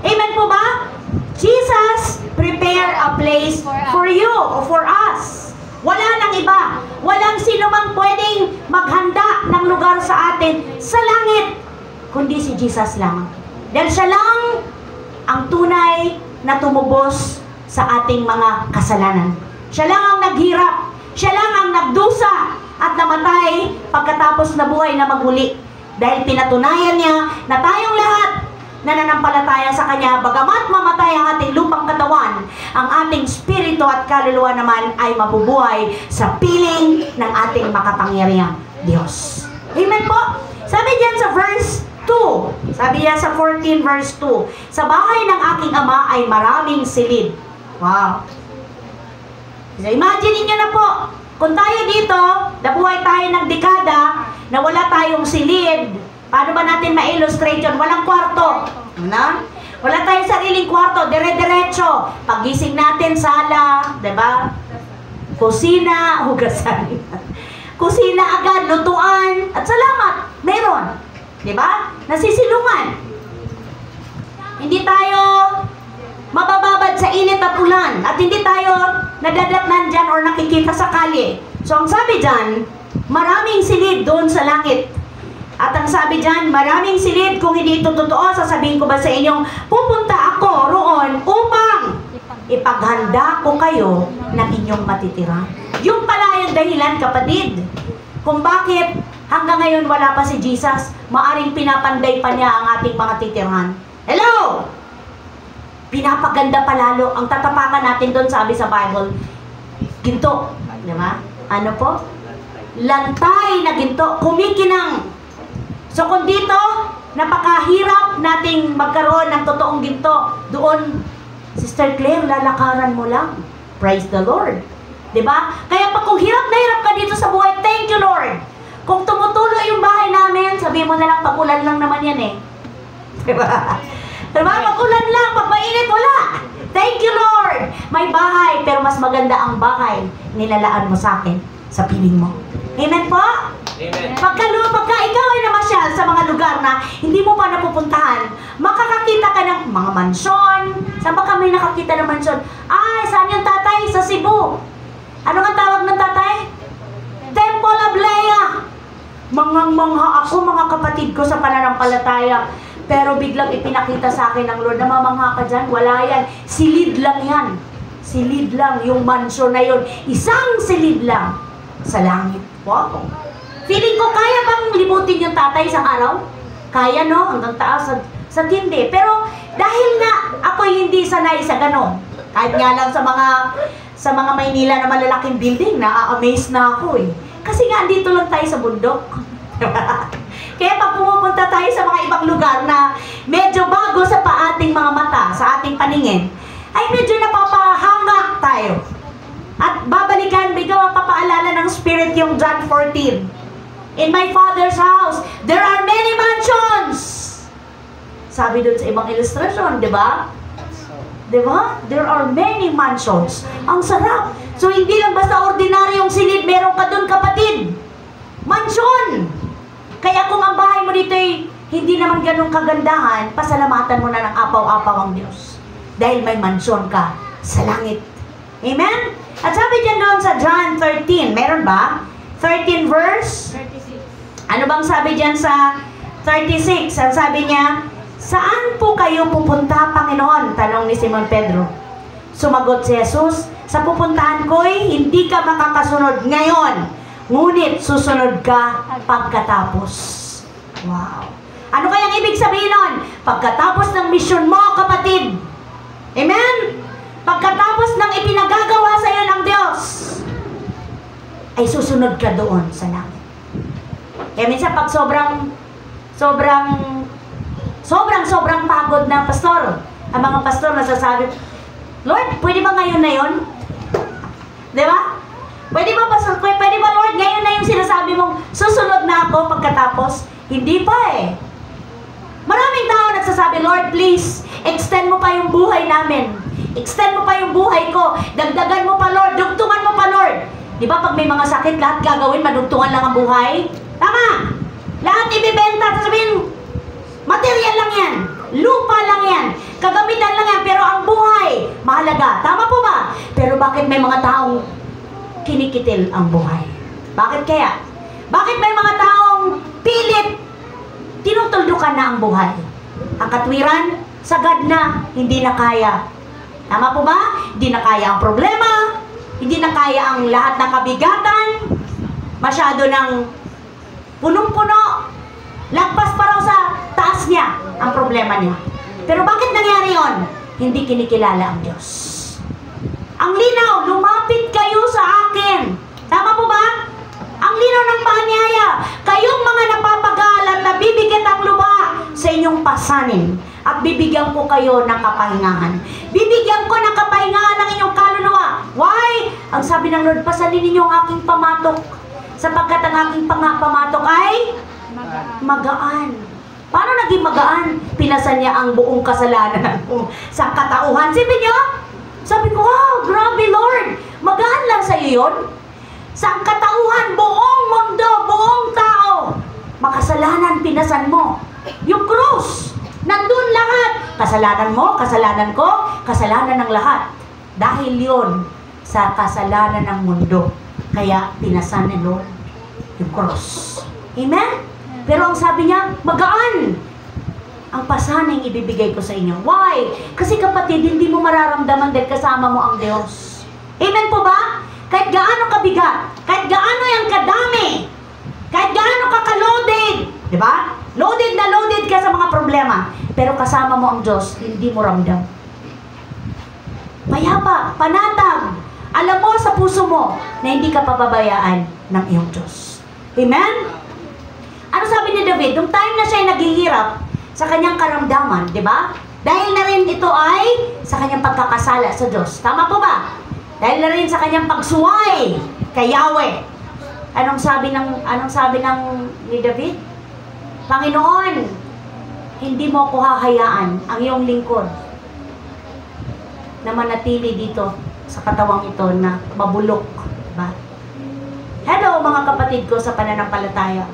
Amen po ba? Jesus prepare a place for you or for us. Wala nang iba. Walang sino mang pwedeng maghanda ng lugar sa atin sa langit, kundi si Jesus lang. Dahil siya lang ang tunay na tumubos sa ating mga kasalanan. Siya lang ang naghirap. Siya lang ang nagdusa at namatay pagkatapos na buhay na maghuli. Dahil pinatunayan niya na tayong lahat na nananampalataya sa Kanya, bagamat mamatay ang ating lupang katawan, ang ating spirito at kaluluwa naman ay mabubuhay sa piling ng ating makapangyarihang Diyos. Amen po? Sabi diyan sa verse 2, sabi niya sa 14 verse 2, sa bahay ng aking ama ay maraming silid. Wow! So imagine niyo na po, kung tayo dito, nabuhay tayo ng dekada na wala tayong silid, paano ba natin ma-illustrate yun? Walang kwarto. Ano? Wala tayong sariling kwarto, dire-diretso. Pagising natin, sala, diba? Kusina, hugasan. Kusina agad, lutuan, at salamat, meron. Diba? Nasisilungan. Hindi tayo mabababad sa init at ulan, at hindi tayo nadadatnan dyan or nakikita sa kalye. So, ang sabi dyan, maraming silid doon sa langit. At ang sabi dyan, maraming silid, kung hindi ito totoo, sasabihin ko ba sa inyong, pupunta ako roon upang ipaghanda ko kayo ng inyong matitira. Yung pala yung dahilan, kapatid, kung bakit hanggang ngayon wala pa si Jesus, maaring pinapanday pa niya ang ating mga titirhan. Hello! Pinapaganda pa lalo. Ang tatapakan natin doon, sabi sa Bible, ginto. Diba? Ano po? Lantay na ginto. Kumikinang. So kung dito, napakahirap nating magkaroon ng totoong ginto, doon, Sister Claire, lalakaran mo lang. Praise the Lord. Diba? Kaya pag kung hirap na hirap ka dito sa buhay, thank you Lord. Kung tumutulo yung bahay namin, sabi mo na lang, pag-ulan lang naman yan eh. Diba? Diba? Pag-ulan lang, pag mainit, wala. Thank you Lord. May bahay, pero mas maganda ang bahay nilalaan mo sa akin, sa piling mo. Amen po? Amen. Pagka ikaw ay namasyal sa mga lugar na hindi mo pa napupuntahan, makakakita ka ng mga mansyon. Saan ba kami nakakita ng mansyon? Ay, saan yung tatay? Sa Cebu. Ano nga tawag ng tatay? Temple of Leia. Mangang-mangha ako, mga kapatid ko sa pananampalataya. Pero biglang ipinakita sa akin ng Lord, namamangha ka dyan, wala yan. Silid lang yan. Silid lang yung mansyon na yun. Isang silid lang sa langit. Wow. Feeling ko, kaya bang limutin yung tatay isang araw? Kaya no, hanggang taas sa tindi. Pero dahil nga ako hindi sanay sa ganon, kahit nga lang sa mga Maynila na malalaking building, na-amaze na ako eh. Kasi nga, andito lang tayo sa bundok. Kaya pag pumupunta tayo sa mga ibang lugar na medyo bago sa ating mga mata, sa ating paningin, ay medyo napapahanga tayo. At babalikan, bigla mapapaalala ng Spirit yung John 14. In my Father's house, there are many mansions. Sabi doon sa ibang illustration, di ba? Diba? There are many mansions. Ang sarap. So, hindi lang basta ordinaryong silid, meron ka doon, kapatid. Mansion! Kaya kung ang bahay mo dito ay hindi naman ganun kagandahan, pasalamatan mo na ng apaw-apaw ang Diyos. Dahil may mansyon ka sa langit. Amen? At sabi dyan doon sa John 13, meron ba? 13 verse? 36. Ano bang sabi dyan sa 36? Ang sabi niya, saan po kayo pupunta, Panginoon? Tanong ni Simon Pedro. Sumagot si Jesus, sa pupuntahan ko'y hindi ka makakasunod ngayon, ngunit susunod ka pagkatapos. Wow. Ano kayang ibig sabihin nun? Pagkatapos ng misyon mo, kapatid. Amen? Pagkatapos ng ipinagagawa sa iyo ng Diyos, ay susunod ka doon sa langit. Kaya minsan pag sobrang pagod na pastor, ang mga pastor nasasabi, Lord, pwede ba ngayon na yun? Di ba? Pwede ba Lord, ngayon na yung sinasabi mong susunod na ako pagkatapos? Hindi pa eh. Maraming tao nagsasabi, Lord, please, extend mo pa yung buhay namin. Extend mo pa yung buhay ko. Dagdagan mo pa, Lord. Dugtungan mo pa, Lord. Di ba pag may mga sakit, lahat gagawin, madugtungan lang ang buhay? Tama. Lahat ibibenta. Sabihin, material lang yan. Lupa lang yan. Kagamitan lang yan, pero ang buhay, mahalaga. Tama po ba? Pero bakit may mga taong kinikitil ang buhay? Bakit kaya? Bakit may mga taong pilit tinutuldukan na ang buhay? Ang katwiran, sagad na, hindi na kaya. Tama po ba? Hindi na kaya ang problema, hindi na kaya ang lahat ng kabigatan, masyado ng punong-puno, lagpas pa raw sa taas niya ang problema niya. Pero bakit nangyari yon? Hindi kinikilala ang Diyos. Ang linaw, lumapit kayo sa akin. Tama po ba? Ang linaw ng paanyaya, kayong mga napapag-aaral at nabibigat ang lupa sa inyong pasanin at bibigyan ko kayo ng kapahingahan. Bibigyan ko ng kapahingahan ng inyong kaluluwa. Why? Ang sabi ng Lord, pasanin ninyo ang aking pamatok sapagkat ang aking pamatok ay magaan. Paano naging magaan? Pinasan niya ang buong kasalanan sa katauhan. Sabi niya, sabi ko, wow, grabe Lord, magaan lang sa iyo yun. Sa katauhan, buong mundo, buong tao, makasalanan pinasan mo. Yung krus, nandun lahat. Kasalanan mo, kasalanan ko, kasalanan ng lahat. Dahil yun sa kasalanan ng mundo. Kaya pinasan ni Lord yung krus. Amen? Pero ang sabi niya, magaan ang pasaning ibibigay ko sa inyo. Why? Kasi kapatid, hindi mo mararamdaman dahil kasama mo ang Diyos. Amen po ba? Kahit gaano kabigat, kahit gaano yung kadami, kahit gaano ka-loaded, di ba? Loaded na loaded ka sa mga problema, pero kasama mo ang Diyos, hindi mo ramdam. Payapa, panatag, alam mo sa puso mo na hindi ka pababayaan ng iyong Diyos. Amen? Ano sabi ni David? Nung time na siya naghihirap sa kanyang karamdaman, di ba? Dahil na rin ito ay sa kanyang pagkakasala sa Diyos. Tama po ba? Dahil na rin sa kanyang pagsuway kay Yahweh. Anong sabi ng ni David? Panginoon, hindi mo ko hahayaan ang iyong lingkod na manatili dito sa katawang ito na mabulok. Diba? Hello mga kapatid ko sa pananampalataya.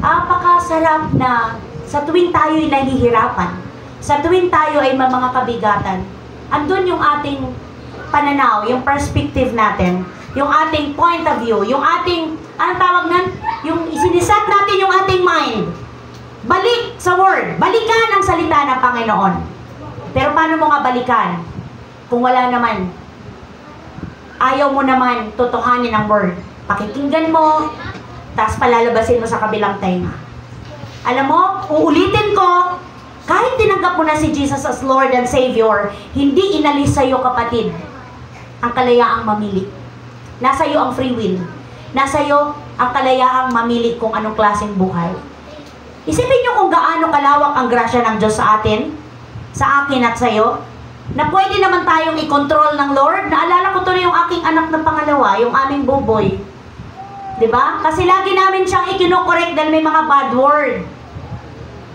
Apakasarap na sa tuwing tayo'y nahihirapan, sa tuwing tayo ay may mga kabigatan, andun yung ating pananaw, yung perspective natin, yung ating point of view, yung ating, anong tawag nan? Yung isinisat natin yung ating mind. Balik sa word. Balikan ang salita ng Panginoon. Pero paano mo nga balikan? Kung wala naman, ayaw mo naman totohanin ang word. Pakikinggan mo, tapos palalabasin mo sa kabilang tenga. Alam mo, uulitin ko, kahit tinanggap mo na si Jesus as Lord and Savior, hindi inalis sa iyo, kapatid, ang kalayaang mamili. Nasa iyo ang free will. Nasa iyo ang kalayaang mamili kung anong klaseng buhay. Isipin niyo kung gaano kalawak ang grasya ng Diyos sa atin, sa akin at sa iyo, na pwede naman tayong i-control ng Lord. Naalala ko tuloy yung aking anak na pangalawa, yung aming buboy. Diba? Kasi lagi namin siyang ikinokorek dahil may mga bad word.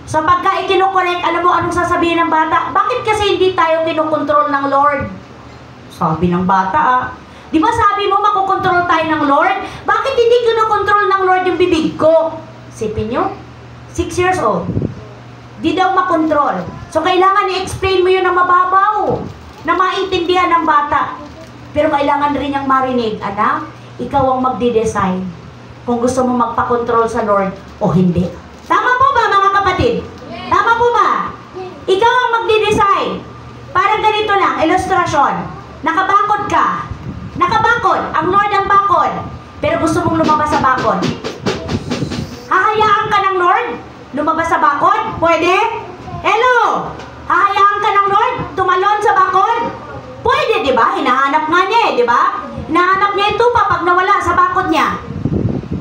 So pagka ikinokorek, alam mo anong sasabihin ng bata? Bakit kasi hindi tayo kinokontrol ng Lord? Sabi ng bata Di ba sabi mo makokontrol tayo ng Lord? Bakit hindi kinokontrol ng Lord yung bibig ko? Sipin nyo? 6 years old. Di daw makontrol. So kailangan i-explain mo yun ng mababaw. Na maintindihan ng bata. Pero kailangan rin niyang marinig, anak, ikaw ang magde-decide kung gusto mo magpakontrol sa Lord o hindi. Tama po ba mga kapatid? Tama po ba? Ikaw ang magde-decide. Parang ganito lang, ilustrasyon. Nakabakod ka. Nakabakod. Ang Lord ang bakod. Pero gusto mong lumabas sa bakod. Hahayaan ka ng Lord? Lumabas sa bakod? Pwede? Hello? Hahayaan ka ng Lord? Tumalon sa bakod? Pwede, di ba? Hinahanap nga niya di ba? Hinahanap niya ito pa pag nawala sa bakod niya.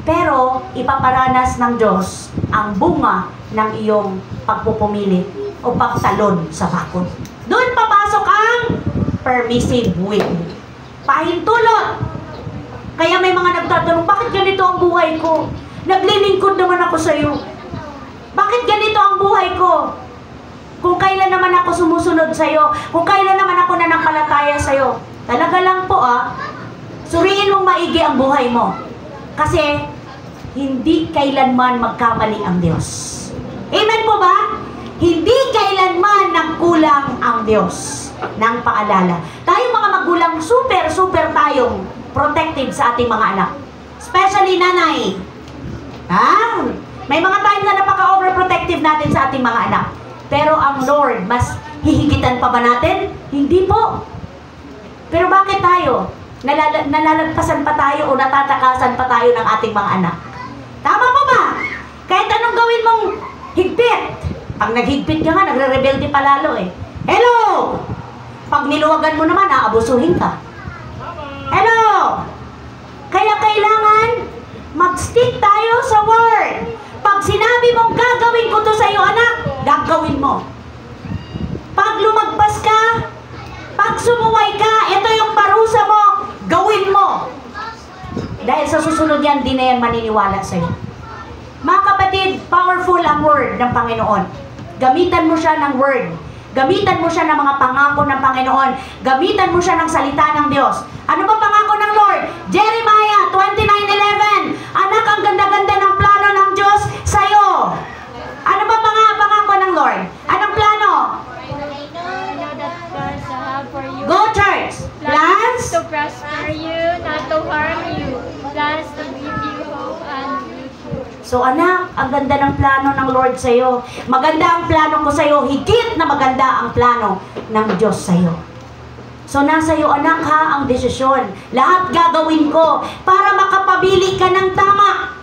Pero, ipaparanas ng Diyos ang bunga ng iyong pagpupumili o pagtalon sa bakod. Doon papasok ang permissive will. Pahintulot. Kaya may mga nagtatanong, bakit ganito ang buhay ko? Naglilingkod naman ako sa iyo. Bakit ganito ang buhay ko? Kung kailan naman ako sumusunod sa iyo, kung kailan naman ako nanampalataya sa iyo. Talaga lang po suriin mong maigi ang buhay mo. Kasi hindi kailanman magkamali ang Diyos. Amen po ba? Hindi kailanman nagkulang ang Diyos ng paalala. Tayong mga magulang, super tayong protective sa ating mga anak. Especially nanay. May mga time na napaka-overprotective natin sa ating mga anak. Pero ang Lord, mas hihigitan pa ba natin? Hindi po. Pero bakit tayo? Nalalagpasan pa tayo o natatakasan pa tayo ng ating mga anak? Tama po ba? Kahit anong gawin mong higpit. Pag naghigpit ka nga, nagre-rebelde pa lalo eh. Hello! Pag niluwagan mo naman, aabusuhin ka. Hello! Kaya kailangan mag-stick tayo sa word. Pag sinabi mong gagawin ko to sa iyo, anak, gagawin mo. Pag lumagpas ka, pag sumuway ka, ito yung parusa mo, gawin mo. Dahil sa susunod yan, di na yan maniniwala sa iyo. Mga kapatid, powerful ang word ng Panginoon. Gamitan mo siya ng word. Gamitan mo siya ng mga pangako ng Panginoon. Gamitan mo siya ng salita ng Diyos. Ano ba pangako ng Lord? Jeremiah 29:11. Anak, ang ganda-ganda ng plano ng Diyos sa'yo. Ano ba pangako ng Lord? Anong plano? Go church! Plans to prosper you, not to harm you. Plans to give you hope and future. So anak, ang ganda ng plano ng Lord sa'yo. Maganda ang plano ko sa'yo. Higit na maganda ang plano ng Diyos sa'yo. So nasa iyo anak ha ang desisyon. Lahat gagawin ko para makapabili ka ng tama.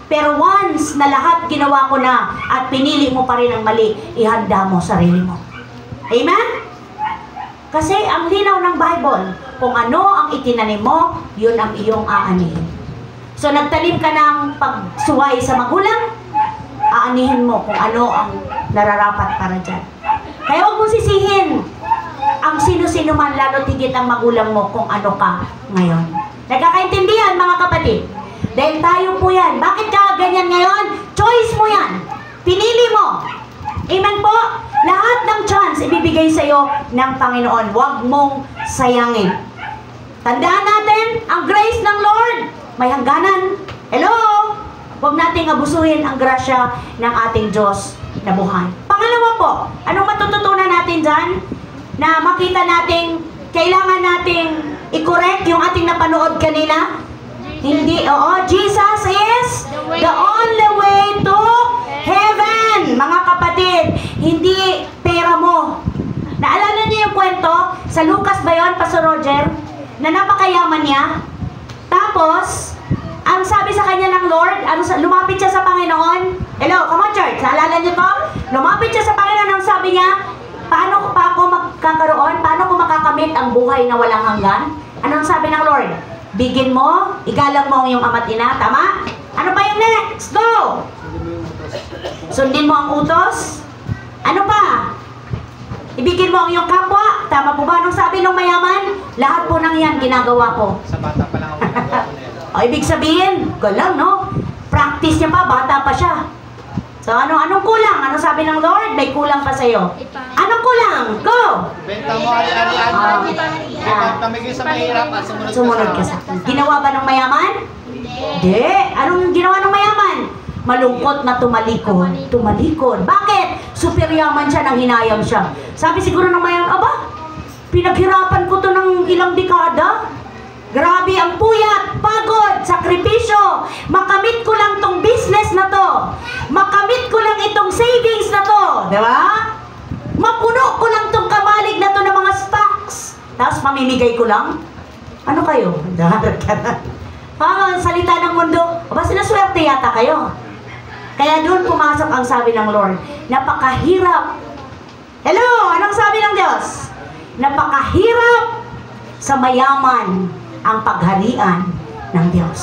Pero once na lahat ginawa ko na at pinili mo pa rin ang mali, ihanda mo sarili mo. Amen? Kasi ang linaw ng Bible, kung ano ang itinanim mo, yun ang iyong aanihin. So nagtanim ka ng pagsuway sa magulang, aanihin mo kung ano ang nararapat para dyan. Kaya huwag mo sisihin ang sino-sino man, lalo tigit ang magulang mo kung ano ka ngayon. Nagkakaintindihan mga kapatid? Dahil tayo po yan. Bakit ka ganyan ngayon? Choice mo yan. Pinili mo. Amen po? Lahat ng chance ibibigay sa iyo ng Panginoon. Huwag mong sayangin. Tandaan natin, ang grace ng Lord may hangganan. Hello? Huwag nating abusuhin ang grasya ng ating Diyos na buhay. Pangalawa po, anong matututunan natin dyan? Na makita nating kailangan nating i-correct yung ating napanood kanina? Hindi, Jesus is the only way to heaven, mga kapatid. Hindi pera mo. Naalala niyo yung kwento? Sa Lucas ba yun, Pastor Roger? Na napakayaman niya. Tapos, ang sabi sa kanya ng Lord, lumapit siya sa Panginoon. Hello, come on church, naalala niyo to? Lumapit siya sa Panginoon, ang sabi niya, paano pa ako magkakaroon? Paano ko makakamit ang buhay na walang hanggan? Anong sabi ng Lord? Bigin mo, igalang mo ang iyong ama't ina, tama? Ano pa yung next? Go! Sundin mo ang utos. Ano pa? Ibigin mo ang iyong kapwa. Tama po ba? Anong sabi ng mayaman? Lahat po ng yan ginagawa ko. Sa bata pa lang ako ginagawa ko na yan. O, ibig sabihin, galang, no? Practice niya pa, bata pa siya. So, anong kulang? Anong sabi ng Lord? May kulang pa sa'yo. Anong kulang? Go! Benta mo ari-arian. Pamigay sa mahirap at Sumunod ka sa akin. Ginawa ba ng mayaman? Hindi. Anong ginawa ng mayaman? Malungkot na tumalikod. Tumalikod. Bakit? Superyaman siya nang hinayang siya. Sabi siguro ng mayaman, aba, pinaghirapan ko to ng ilang dekada. Grabe ang puyat, pagod, sakripisyo. Makamit ko lang tong business na to. Makamit ko lang itong savings na to. Diba? Mapuno ko lang tong kamalig na to ng mga stocks. Tapos mamimigay ko lang. Ano kayo? Dahat ka na. Parang salita ng mundo, aba sinaswerte yata kayo. Kaya doon pumasok ang sabi ng Lord, napakahirap. Hello, anong sabi ng Diyos? Napakahirap sa mayaman ang pagharian ng Diyos.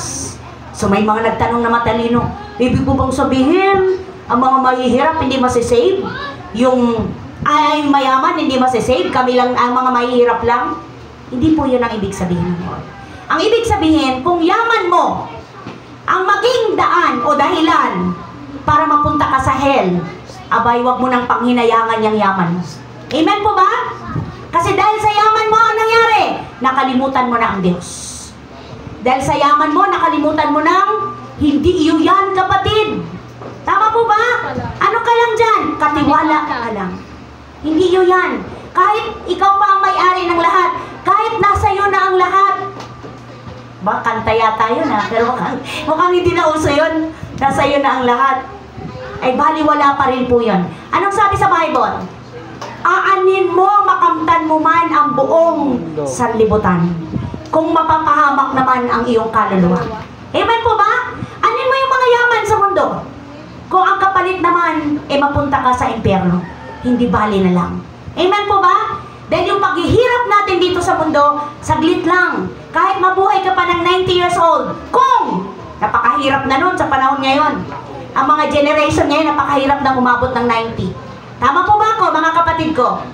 So may mga nagtanong na matalino, ibig po bang sabihin, ang mga mahihirap hindi masisave? Yung ay mayaman hindi masisave? Kami lang, ang mga mahihirap lang? Hindi po yun ang ibig sabihin ng Lord. Ang ibig sabihin, kung yaman mo, ang maging daan o dahilan para mapunta ka sa hell, abay, wag mo nang panghinayangan yung yaman mo. Amen po ba? Kasi dahil sa yaman mo, ang nangyari? Nakalimutan mo na ang Diyos. Dahil sa yaman mo, nakalimutan mo nang hindi iyo yan, kapatid. Tama po ba? Ano ka lang dyan? Nakatiwala ka lang. Hindi yun yan. Kahit ikaw pa ang may-ari ng lahat, kahit nasa iyo na ang lahat. Ba, kanta yata yun ha, pero mukhang hindi na uso yun. Nasa iyo na ang lahat. Ay baliwala pa rin po yun. Anong sabi sa Bible? Aanin mo, makamtan mo man ang buong sanlibutan, kung mapapahamak naman ang iyong kaluluwa. Amen po ba? Anin mo yung mga yaman sa mundo, kung ang kapalit naman, mapunta ka sa impyerno. Hindi bali na lang. Amen po ba? Dahil yung paghihirap natin dito sa mundo, saglit lang. Kahit mabuhay ka pa ng 90 years old, kung napakahirap na nun sa panahon ngayon. Ang mga generation ngayon, napakahirap na umabot ng 90. Tama po ba ako, mga kapatid ko?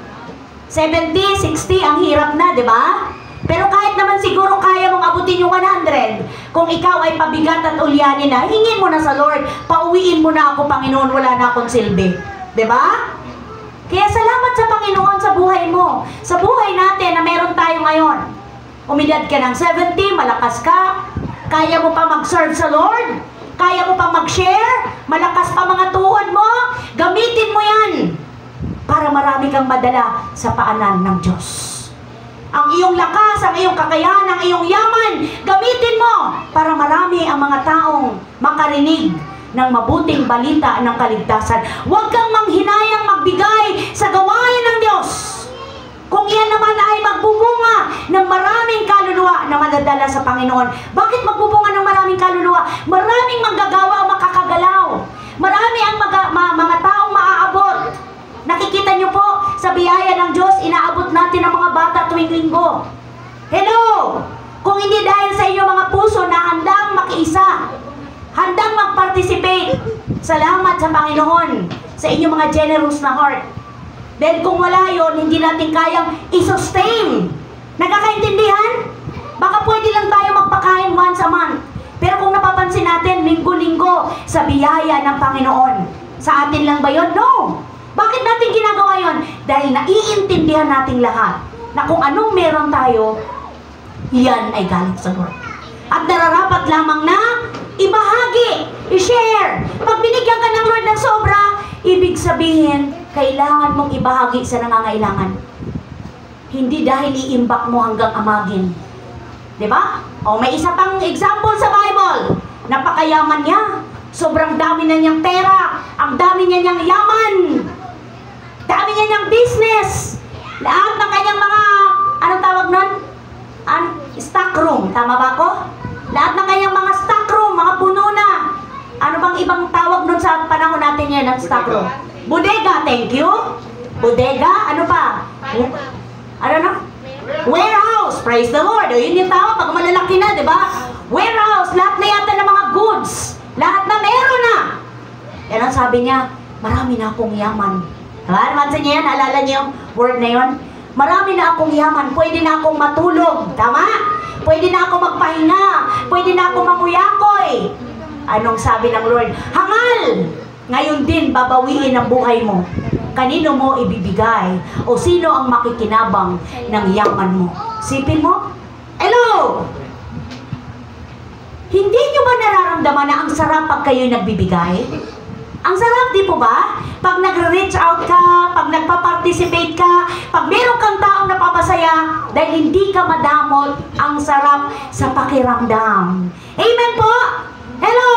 70, 60, ang hirap na, di ba? Pero kahit naman siguro kaya mong abutin yung 100, kung ikaw ay pabigat at ulyanin na, hingin mo na sa Lord, pauwiin mo na ako, Panginoon, wala na akong silbi. Di ba? Kaya salamat sa Panginoon sa buhay mo. Sa buhay natin na meron tayo ngayon. Umidad ka ng 70, malakas ka, kaya mo pa mag-serve sa Lord, kaya mo pa mag-share, malakas pa mga tuhod mo, gamitin mo yan para marami kang madala sa paanan ng Diyos. Ang iyong lakas, ang iyong kakayahan, ang iyong yaman, gamitin mo para marami ang mga taong makarinig ng mabuting balita ng kaligtasan. Huwag kang manghinayang magbigay sa gawain ng Diyos. Kung yan naman ay magbubunga ng maraming kaluluwa na madadala sa Panginoon. Bakit magbubunga ng maraming kaluluwa? Maraming manggagawa o makakagalaw. Marami ang mga taong maaabot. Nakikita niyo po, sa biyaya ng Diyos, inaabot natin ang mga bata tuwing linggo. Hello! Kung hindi dahil sa inyo mga puso na handang makiisa, handang mag-participate, salamat sa Panginoon sa inyong mga generous na heart. Dahil kung wala yon, hindi natin kayang i-sustain. Nagkakaintindihan? Baka pwede lang tayo magpakain once a month. Pero kung napapansin natin, linggo-linggo sa biyaya ng Panginoon. Sa atin lang ba yun? No! Bakit natin ginagawa yon? Dahil naiintindihan nating lahat na kung anong meron tayo, yan ay galing sa Lord. At nararapat lamang na ibahagi, i-share. Pag binigyan ka ng Lord ng sobra, ibig sabihin, kailangan mong ibahagi sa nangangailangan. Hindi dahil iimbak mo hanggang amagin. Diba? O may isa pang example sa Bible. Napakayaman niya. Sobrang dami na niyang pera. Ang dami niya niyang yaman. Dami niya niyang business. Lahat ng kanyang mga, anong tawag nun? Stock room. Tama ba ako? Lahat ng kanyang mga stock room, mga puno na. Ano bang ibang tawag nun sa panahon natin yan ng stock room? Bodega, thank you. Bodega, ano pa? Ano na? Warehouse, praise the Lord. O yun yung tawag, pag malalaki na, di ba? Warehouse, lahat na yata ng mga goods. Lahat na meron na. Yan ang sabi niya, marami na akong yaman. Diba? Mansa niya yan, alala niyo yung word na yun? Marami na akong yaman, pwede na akong matulog. Tama? Pwede na akong magpahinga. Pwede na akong manguyakoy. Anong sabi ng Lord? Hangal! Ngayon din, babawiin ang buhay mo. Kanino mo ibibigay? O sino ang makikinabang ng yaman mo? Sipin mo? Hello! Hindi nyo ba nararamdaman na ang sarap pag kayo'y nagbibigay? Ang sarap, di po ba? Pag nag-reach out ka, pag nagpa-participate ka, pag meron kang taong napapasaya, dahil hindi ka madamot, ang sarap sa pakiramdam. Amen po? Hello!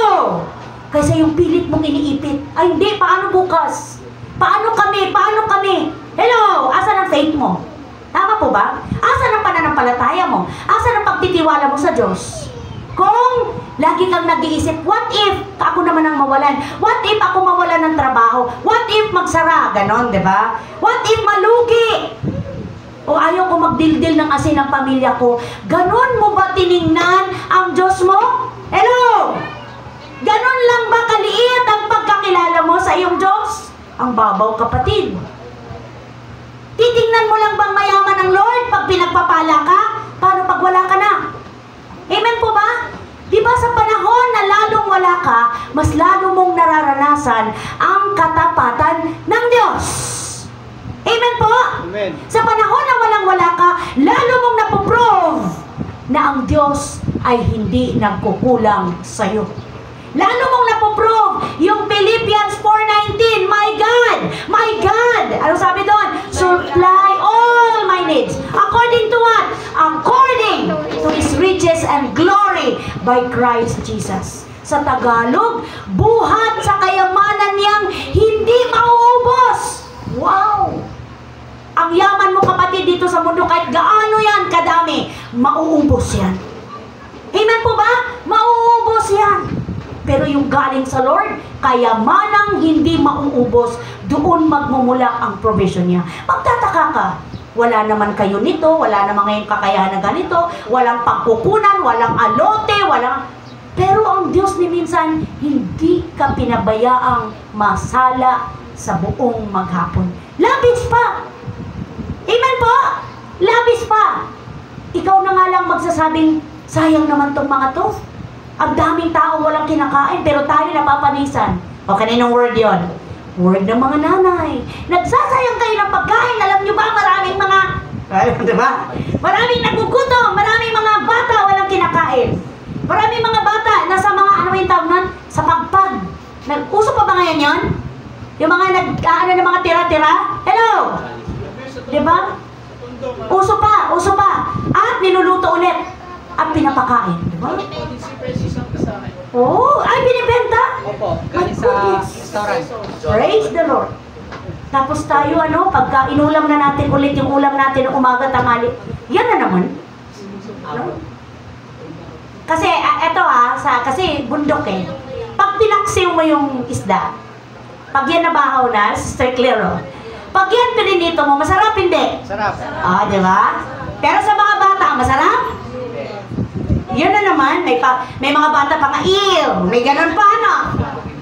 Kasi yung pilit mong iniipit, ay hindi, paano bukas? Paano kami? Paano kami? Hello! Asan ang faith mo? Tama po ba? Asan ang pananampalataya mo? Asan ang pagtitiwala mo sa Diyos? Kung lagi kang nag-iisip, what if ako naman ang mawalan? What if ako mawalan ng trabaho? What if magsara? Ganon, di ba? What if malugi? O ayaw ko magdildil ng asin ng pamilya ko. Ganon mo ba tiningnan ang Diyos mo? Hello! Ganon lang ba kaliit ang pagkakilala mo sa iyong Diyos? Ang babaw, kapatid. Titingnan mo lang bang mayaman ang Lord pag pinagpapala ka? Paano pag wala ka na? Amen po ba? Di ba sa panahon na lalong wala ka, mas lalo mong nararanasan ang katapatan ng Diyos. Amen po? Amen. Sa panahon na walang-wala ka, lalo mong napoprove na ang Diyos ay hindi nagkukulang sa'yo. Lalo mong napoprove yung Philippians 4:19, my God, by Christ Jesus. Sa Tagalog, buhat sa kayamanan niyang hindi mauubos. Wow! Ang yaman mo kapatid dito sa mundo, kahit gaano yan kadami, mauubos yan. Amen po ba? Mauubos yan. Pero yung galing sa Lord, kayamanang hindi mauubos, doon magmumula ang provision niya. Magtataka ka, wala naman kayo nito, wala naman ngayong kakayahan na ganito, walang pagkukunan, walang alote, walang... Pero ang Diyos ni minsan, hindi ka pinabayaang masala sa buong maghapon. Labis pa! Amen po? Labis pa! Ikaw na nga lang magsasabing, sayang naman tong mga to. Ang daming tao walang kinakain, pero tayo napapanisan. O kaninong word yon? Word ng mga nanay. Nagsasayang kayo ng pagkain. Alam nyo ba, maraming mga... diba? Maraming nagugutom. Maraming mga bata walang kinakain. Maraming mga bata nasa mga, ano yung tawag nun? Sa pagpag. Uso pa ba ngayon yun? Yung mga ng mga tira-tira? Hello? Diba? Uso pa, uso pa. At niluluto ulit. At pinapakain. Diba? Oh, ay binibenta? Opo, galing sa restaurant. Praise the Lord. Tapos tayo, pagka inulam na natin ulit yung ulam natin ng umaga, tanghali, yan na naman. No? Kasi, kasi bundok eh. Pag pinaksiw mo yung isda, pag yan nabahaw na, Sister Claire, pag yan pininito mo, masarap hindi? Sarap. Di ba? Pero sa mga bata, masarap? Yun na naman, may mga bata pa nga, may ganun pa,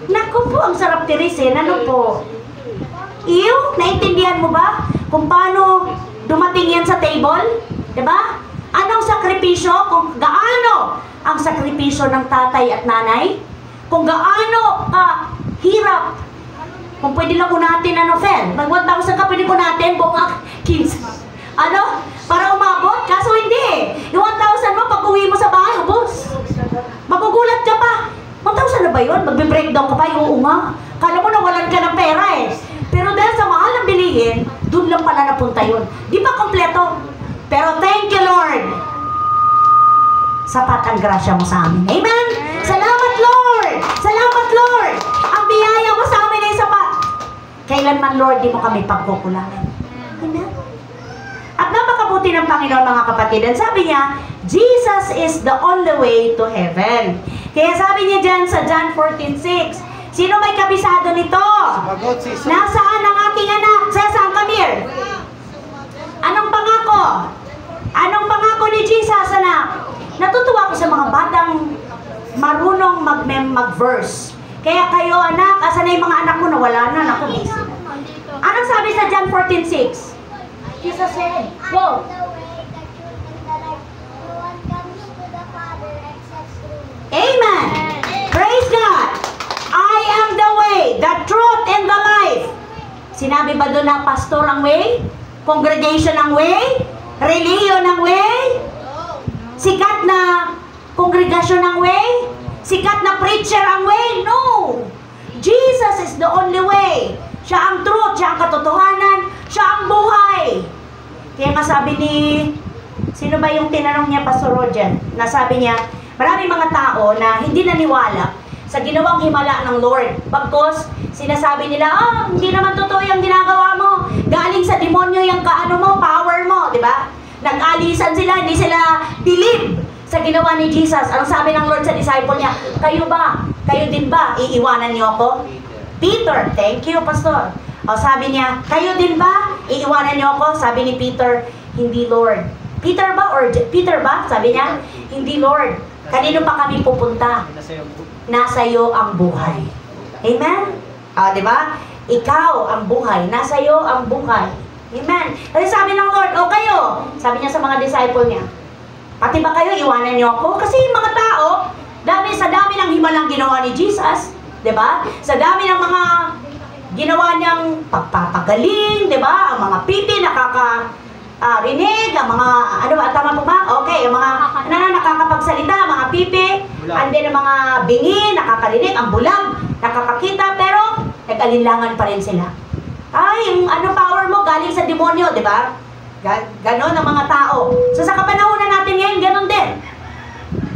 Naku po, ang sarap tirisin, po? Naintindihan mo ba? Kung paano dumating yan sa table? Diba? Anong sakripisyo? Kung gaano ang sakripisyo ng tatay at nanay? Kung gaano hirap? Kung pwede lang unatin, Fel? Mag 1,000 ka, pwede unatin, buong 15. Para umabot? Kaso hindi. Yung 1,000 mo, pag uwi mo sa bahay, ubos. Magugulat ka pa. 1,000 na ba yun? Magbe-breakdown ka pa? Oo nga. Kala mo nawalan ka ng pera eh. Pero dahil sa mahal ng bilihin, doon lang pala napunta yun. Di ba kompleto? Pero thank you, Lord. Sapat ang grasya mo sa amin. Amen? Salamat, Lord! Salamat, Lord! Ang biyaya mo sa amin ay sapat. Kailanman, Lord, di mo kami pagkukulangan. Amen? At napakabuti ng Panginoon, mga kapatid. And sabi niya, Jesus is the only way to heaven. Kaya sabi niya dyan sa John 14:6, sino may kabisado nito? Nasaan ang aking anak? Saan, Camille? Anong pangako? Anong pangako ni Jesus, anak? Natutuwa ko sa mga batang marunong mag-verse. Kaya kayo, anak, asan na yung mga anak mo na wala na? Naku, busy. Anong sabi sa John 14:6? Jesus said, go. Amen. Praise God. I am the way, the truth, and the life. Sinabi ba doon na pastor ang way? Congregation ang way? Religion ang way? Sikat na kongregasyon ang way? Sikat na preacher ang way? No! Jesus is the only way. Siya ang truth, siya ang katotohanan, siya ang buhay. Kaya nga sabi ni, sino ba yung tinanong niya, Pastor Roger? Nasabi niya, maraming mga tao na hindi naniwala sa ginawang himala ng Lord. Bagkos, sinasabi nila, hindi naman totoo yung ginagawa mo. Galing sa demonyo yung power mo, di ba? Nag-alisan sila, hindi sila believe sa ginawa ni Jesus. Anong sabi ng Lord sa disciple niya? Kayo din ba, iiwanan niyo ako? Peter, thank you, Pastor. Sabi niya, kayo din ba, iiwanan niyo ako? Sabi ni Peter, hindi, Lord. Peter ba? Sabi niya, hindi, Lord. Kanino pa kami pupunta? Nasa iyo ang buhay. Amen? Di ba? Ikaw ang buhay. Nasa iyo ang buhay. Amen. Kasi sabi ng Lord, kayo. Sabi niya sa mga disciple niya, pati ba kayo, iwanan niyo ako? Kasi yung mga tao, sa dami ng himalang ginawa ni Jesus, di ba? Sa dami ng mga ginawa niyang pagpapagaling, di ba? Ang mga pipi nakakarinig, ang mga, tama po ba? Okay, ang mga nakakapagsalita, mga pipi, and then ang mga bingi, nakakarinig, ang bulag, nakakakita, pero nag-alinlangan pa rin sila. Yung power mo galing sa demonyo, di ba? Ganon ang mga tao. So sa kapanahonan natin ngayon, ganon din.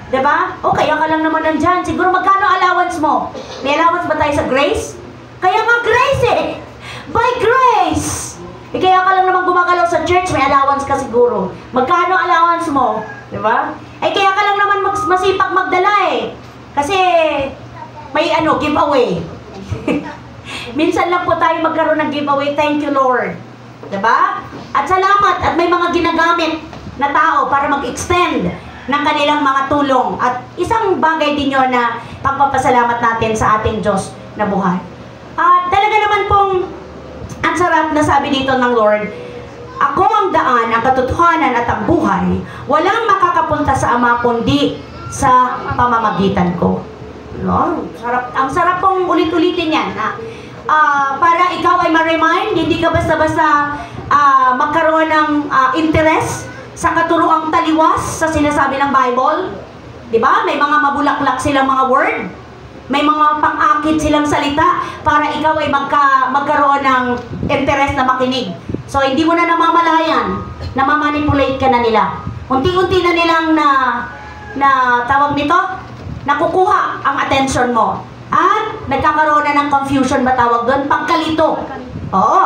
Diba? O kaya ka lang naman nandyan. Siguro magkano allowance mo? May allowance ba tayo sa grace? Kaya nga grace eh. By grace. Kaya ka lang naman gumagalaw sa church, may allowance ka siguro. Magkano allowance mo? Diba? Kaya ka lang naman masipag magdala eh. Kasi may giveaway. Minsan lang po tayo magkaroon ng giveaway. Thank you, Lord. Diba? At salamat at may mga ginagamit na tao para mag-extend ng kanilang mga tulong. At isang bagay din yun na pagpapasalamat natin sa ating Diyos na buhay. At talaga naman pong ang sarap na sabi dito ng Lord, ako ang daan, ang katotohanan at ang buhay. Walang makakapunta sa Ama kundi sa pamamagitan ko. No? Ang sarap pong ulit-ulitin yan. Para ikaw ay ma-remind, hindi ka basta-basta magkaroon ng interest sa katuroang taliwas sa sinasabi ng Bible. Diba? May mga mabulaklak silang mga word. May mga pang-akit silang salita para ikaw ay magkaroon ng interest na makinig. So, hindi mo na namamalayan, namamanipulate ka na nila. Unti-unti na nilang tawag nito, nakukuha ang attention mo. At nagkakaroon na ng confusion ba tawag doon? Pagkalito. Oo.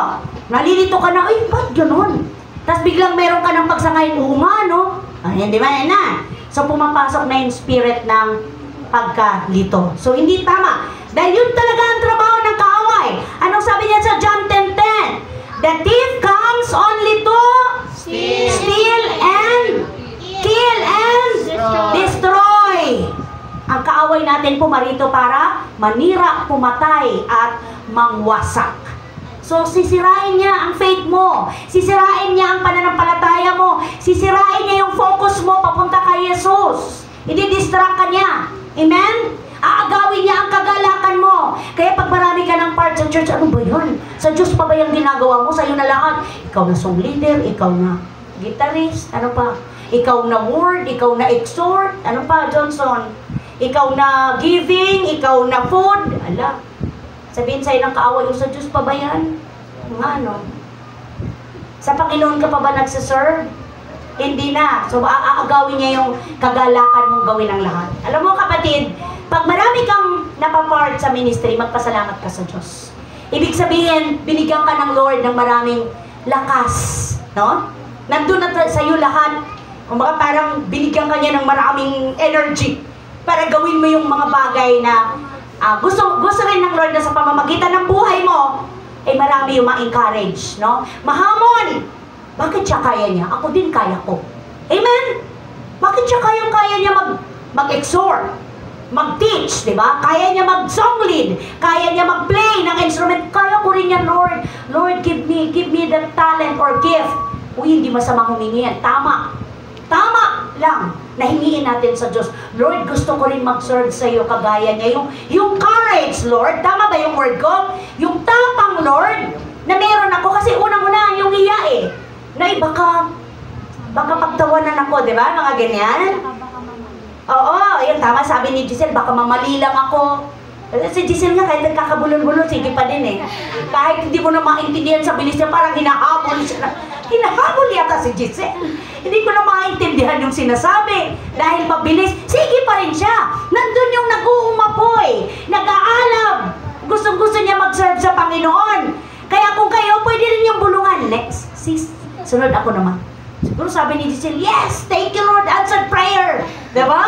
Nalilito ka na, ay, ba't ganun? Tapos biglang meron ka ng pagsangay, no? Ayan, di ba? Ayan na. So, pumapasok na yung spirit ng pagkalito. So, hindi tama. Dahil yun talaga ang trabaho ng kaaway. Anong sabi niya sa John 10:10? The thief comes only to steal and kill and destroy. Ang kaaway natin pumarito para manira, pumatay, at mangwasak. So, sisirain niya ang faith mo. Sisirain niya ang pananampalataya mo. Sisirain niya yung focus mo papunta kay Jesus. I-distract ka niya. Amen? Aagawin niya ang kagalakan mo. Kaya pag marami ka ng part sa church, ano ba yun? Sa Diyos pa ba yung ginagawa mo? Sa'yo na lahat. Ikaw na song leader, ikaw na guitarist, ano pa? Ikaw na word, ikaw na exhort, ano pa, Johnson? Ikaw na giving, ikaw na food. Ala. Sabihin sa'yo ng kaaway, sa Diyos pa ba yan? Ano? Sa Panginoon ka pa ba nagsaserve? Hindi na. So, aagawin niya yung kagalakan mong gawin ang lahat. Alam mo kapatid, pag marami kang napapart sa ministry, magpasalamat ka sa Diyos. Ibig sabihin, binigyan ka ng Lord ng maraming lakas. No? Nandun na sa iyo lahat. Kung baka parang binigyan ka niya ng maraming energy para gawin mo yung mga bagay na gusto rin ng Lord na sa pamamagitan ng buhay mo, ay marami yung ma-encourage, no? Mahamon! Bakit siya kaya niya? Ako din kaya ko. Amen? Bakit siya kaya niya mag-exhort, mag-teach, di ba? Kaya niya mag-song lead, kaya niya mag-play ng instrument, kaya ko rin yan, Lord. Lord, give me that talent or gift. Uy, hindi masama humingi yan. Tama lang na hingiin natin sa Diyos. Lord, gusto ko rin mag-serve sa iyo kagaya niya. Yung courage, Lord. Tama ba yung word ko? Yung tapang, Lord, na meron ako. Kasi unang-una yung iya eh. Na baka pagtawanan ako, di ba? Mga ganyan. Oo, yun tama. Sabi ni Giselle, baka mamali lang ako. Si Giselle nga, kahit nagkakabulol-bulol, sige pa din eh. Kahit hindi mo na maintindihan sa bilis niya, parang hinahabol siya. Hinahabol yata si Giselle. Hindi ko na maintindihan yung sinasabi. Dahil mabilis, sige pa rin siya. Nandun yung nag-uumapoy, nag-aalab. Gustong-gusto niya mag-serve sa Panginoon. Kaya kung kayo, pwede rin yung bulungan. Next, sis, sunod ako naman. Siguro sabi ni Giselle, yes, thank you Lord, answered prayer. Diba?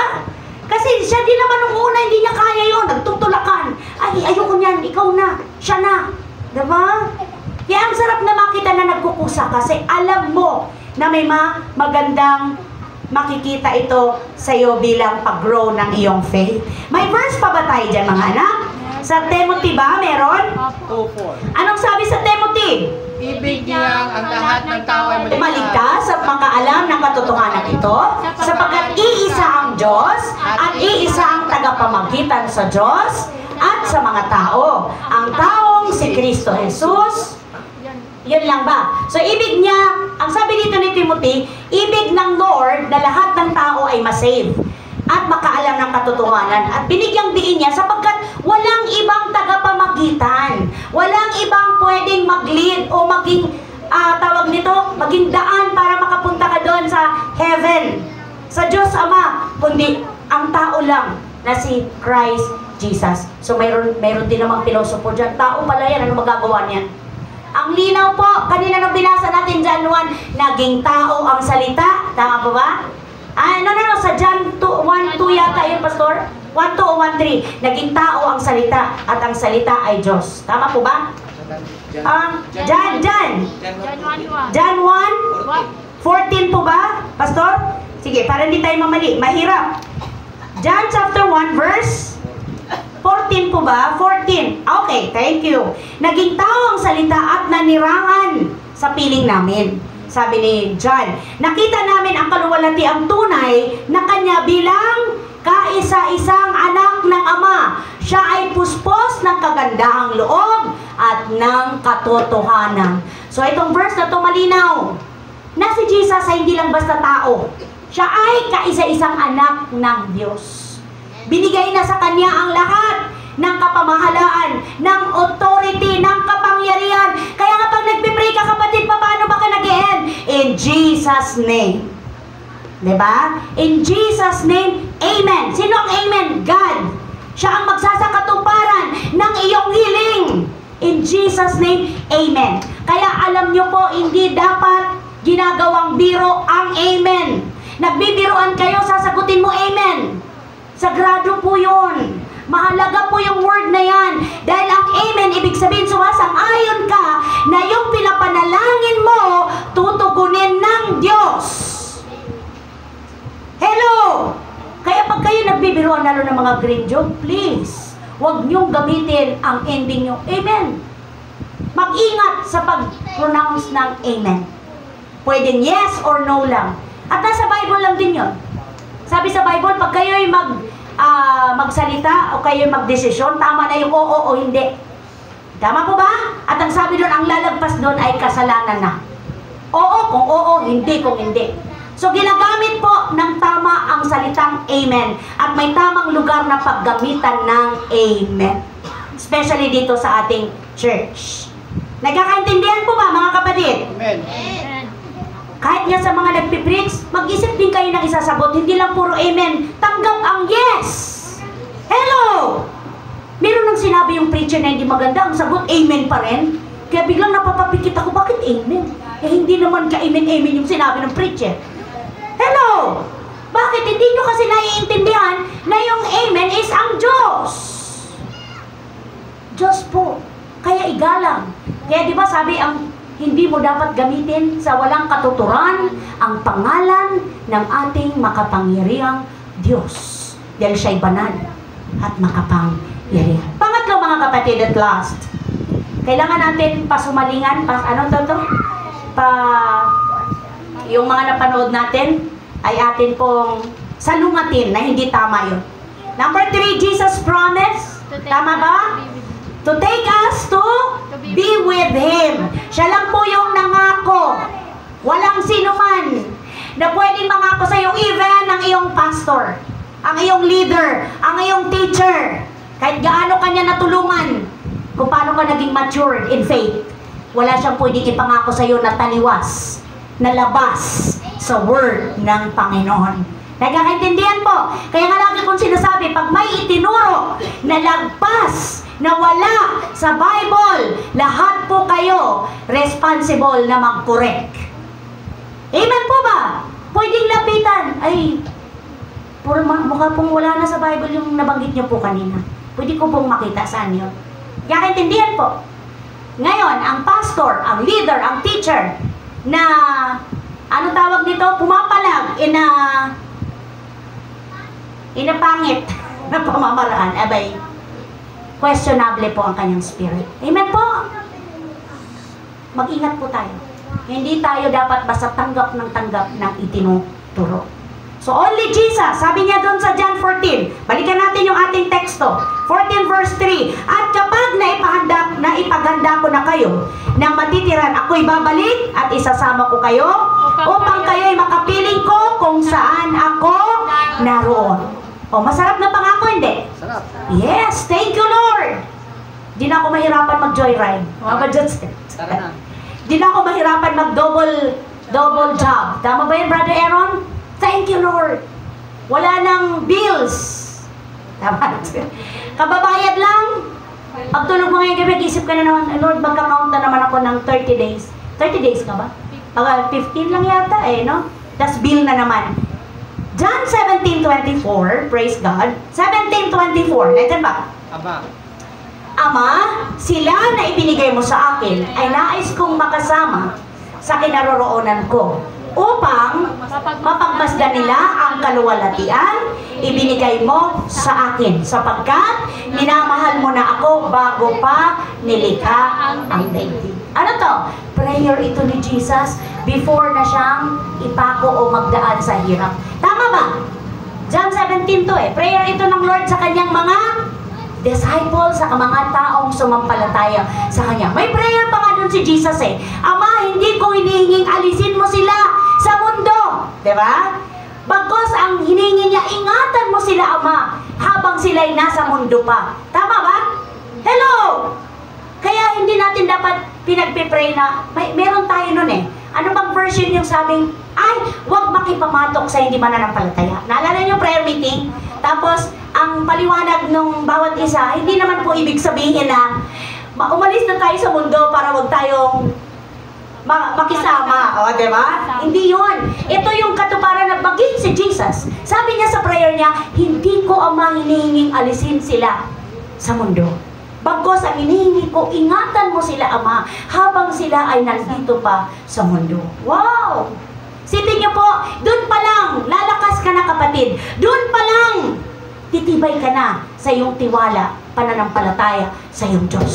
Kasi siya din naman nung una, hindi niya kaya yun. Nagtutulakan. Ay, ayoko niyan. Ikaw na. Siya na. Diba? Kaya ang sarap na makita na nagkukusa kasi alam mo na may magandang makikita ito sa iyo bilang pag-grow ng iyong faith. May verse pa ba tayo dyan, mga anak? Sa Timothy ba? Meron? 2:4. Anong sabi sa Timothy? Ibig niya ang lahat ng tao ay Maligtas at makaalam ng katotohanan ito, sapagkat iisa ang Diyos at iisa ang tagapamagitan sa Diyos at sa mga tao. Ang taong si Kristo Jesus. Yun lang ba? So, ibig niya, ang sabi dito ni Timothy, ibig ng Lord na lahat ng tao ay masave at makaalam ng katotohanan. At binigyang diin niya sapagkat walang ibang tagapamagitan. Walang ibang pwedeng mag-lead o maging, tawag nito, maging daan para makapunta ka doon sa heaven. Sa Diyos Ama, kundi ang tao lang na si Christ Jesus. So mayroon din namang pilosopo dyan. Tao pala yan, ano magagawa niyan? Ang linaw po, kanina nung binasa natin John 1, naging tao ang salita. Tama po ba? Sa John 1:2 yata yun, Pastor? 1:2 o 1:3. Naging tao ang salita at ang salita ay Diyos. Tama po ba? John 1:14 po ba, Pastor? Sige, para hindi tayo mamali. Mahirap. John chapter 1 verse 14 po ba? 14. Okay, thank you. Naging tao ang salita at nanirangan sa piling namin. Sabi ni John, nakita namin ang kaluwalhati ang tunay na kanya bilang kaisa-isang anak ng Ama. Siya ay puspos ng kagandahang loob at ng katotohanan. So itong verse na to malinaw. Na si Jesus ay hindi lang basta tao. Siya ay kaisa-isang anak ng Diyos. Binigay na sa Kanya ang lahat ng kapamahalaan, ng authority, ng kapangyarihan. Kaya nga pag nagpipray ka, kapatid, paano ba ka nag-e-end? In Jesus' name. Diba? In Jesus' name, Amen. Sino ang Amen? God. Siya ang magsasakatuparan ng iyong hiling. In Jesus' name, Amen. Kaya alam nyo po, hindi dapat ginagawang biro ang Amen. Nagbibiroan kayo, sasagutin mo Amen. Sagrado po yun. Mahalaga po yung word na yan. Dahil ang Amen, ibig sabihin sumasang-ayon ka na yung pinapanalangin mo, tutugunin ng Diyos. Hello! Kaya pag kayo nagbibiroan lalo ng mga green joke, please, huwag niyong gamitin ang ending nyo. Amen. Mag-ingat sa pag-pronounce ng Amen. Pwedeng yes or no lang. At nasa Bible lang din yun. Sabi sa Bible, pag kayo'y magsalita o kayo'y magdesisyon, tama na yung oo o hindi. Tama po ba? At ang sabi doon, ang lalagpas doon ay kasalanan na. Oo kung oo, hindi kung hindi. So ginagamit po ng tama ang salitang Amen. At may tamang lugar na paggamitan ng Amen. Especially dito sa ating church. Nagkakaintindihan po ba mga kapatid? Amen. Kahit nga sa mga nagpipreach, mag-isip din kayo ng isasagot. Hindi lang puro amen. Tanggap ang yes. Hello! Meron nang sinabi yung preacher na hindi maganda, ang sagot, amen pa rin. Kaya biglang napapapikit ako, bakit amen? Eh hindi naman ka-amen-amen yung sinabi ng preacher. Hello! Bakit hindi nyo kasi naiintindihan na yung amen is ang Diyos? Diyos po. Kaya igalang. Kaya di ba sabi ang hindi mo dapat gamitin sa walang katuturan ang pangalan ng ating makapangyarihang Diyos. Dahil siya'y banal at makapangyarihan. Pangatlo mga kapatid at last, kailangan natin pasumalingan, yung mga napanood natin ay atin pong salungatin na hindi tama yun. Number 3, Jesus promised, tama ba? To take us to be with Him. Siya lang po yung nangako. Walang sinuman na pwedeng mangako sa iyo, even ang iyong pastor, ang iyong leader, ang iyong teacher. Kahit gaano kanya natulungan, kung paano ka naging matured in faith, wala siyang pwedeng ipangako sa iyo na taliwas, na labas sa word ng Panginoon. Nagkakaintindihan po. Kaya nga lagi kong sinasabi, pag may itinuro na lagpas, na wala sa Bible, lahat po kayo responsible na mag-correct. Amen po ba? Pwedeng lapitan. Ay, mukha pong wala na sa Bible yung nabanggit niyo po kanina. Pwede ko pong makita saan yun. Nagkakaintindihan po. Ngayon, ang pastor, ang leader, ang teacher, na, ano tawag nito? Pumapalag in a pangit na pamamaraan. Abay, questionable po ang kanyang spirit. Amen po? Mag-ingat po tayo. Hindi tayo dapat basta tanggap ng itinuturo. So only Jesus, sabi niya doon sa John 14, balikan natin yung ating teksto, 14 verse 3, at kapag naipaghanda ko na kayo ng matitiran, ako'y babalik at isasama ko kayo upang kayo'y makapiling ko kung saan ako naroon. O, masarap na pangako, hindi? Sarap. Yes, thank you, Lord. Di na ako mahirapan mag-joyride. Tara na. Di na ako mahirapan mag-double job. Tama ba yun, Brother Aaron? Thank you, Lord. Wala nang bills. Tama. Kababayad lang. Pagtulog mo ngayong gabi, isip ka na naman, Lord, magka-count na naman ako ng 30 days. 30 days ka ba? 15 lang yata no? Tas bill na naman. John 17:24, praise God. 17:24, nandiyan ba? Aba. Ama, sila na ibinigay mo sa akin ay nais kong makasama sa kinaroroonan ko upang mapagmasdan nila ang kaluwalhatian ibinigay mo sa akin sapagkat minamahal mo na ako bago pa nilikha ang daigdig. Ano to? Prayer ito ni Jesus before na siyang ipako o magdaan sa hirap. Tama ba? John 17 to Prayer ito ng Lord sa kanyang mga disciples, sa mga taong sumampalataya sa kanya. May prayer pa nga dun si Jesus Ama, hindi ko hinihinging alisin mo sila sa mundo. Diba? Bagkos ang hiningi niya, ingatan mo sila, Ama, habang sila'y nasa mundo pa. Tama ba? Hello! Kaya hindi natin dapat pinagpipray na, meron tayo nun Ano bang version yung sabing, ay, huwag makipamatok sa hindi mananampalataya. Naalala niyo prayer meeting? Tapos, ang paliwanag ng bawat isa, hindi naman po ibig sabihin na umalis na tayo sa mundo para huwag tayong makisama. O, diba? Hindi yun. Ito yung katuparan na maging si Jesus. Sabi niya sa prayer niya, hindi ko, Ama, hinihinging alisin sila sa mundo. Bagkos ang hinihingi ko, ingatan mo sila, Ama, habang sila ay nandito pa sa mundo. Wow! Sipin niyo po, doon pa lang, lalakas ka na kapatid. Doon pa lang, titibay ka na sa iyong tiwala, pananampalataya sa iyong Diyos.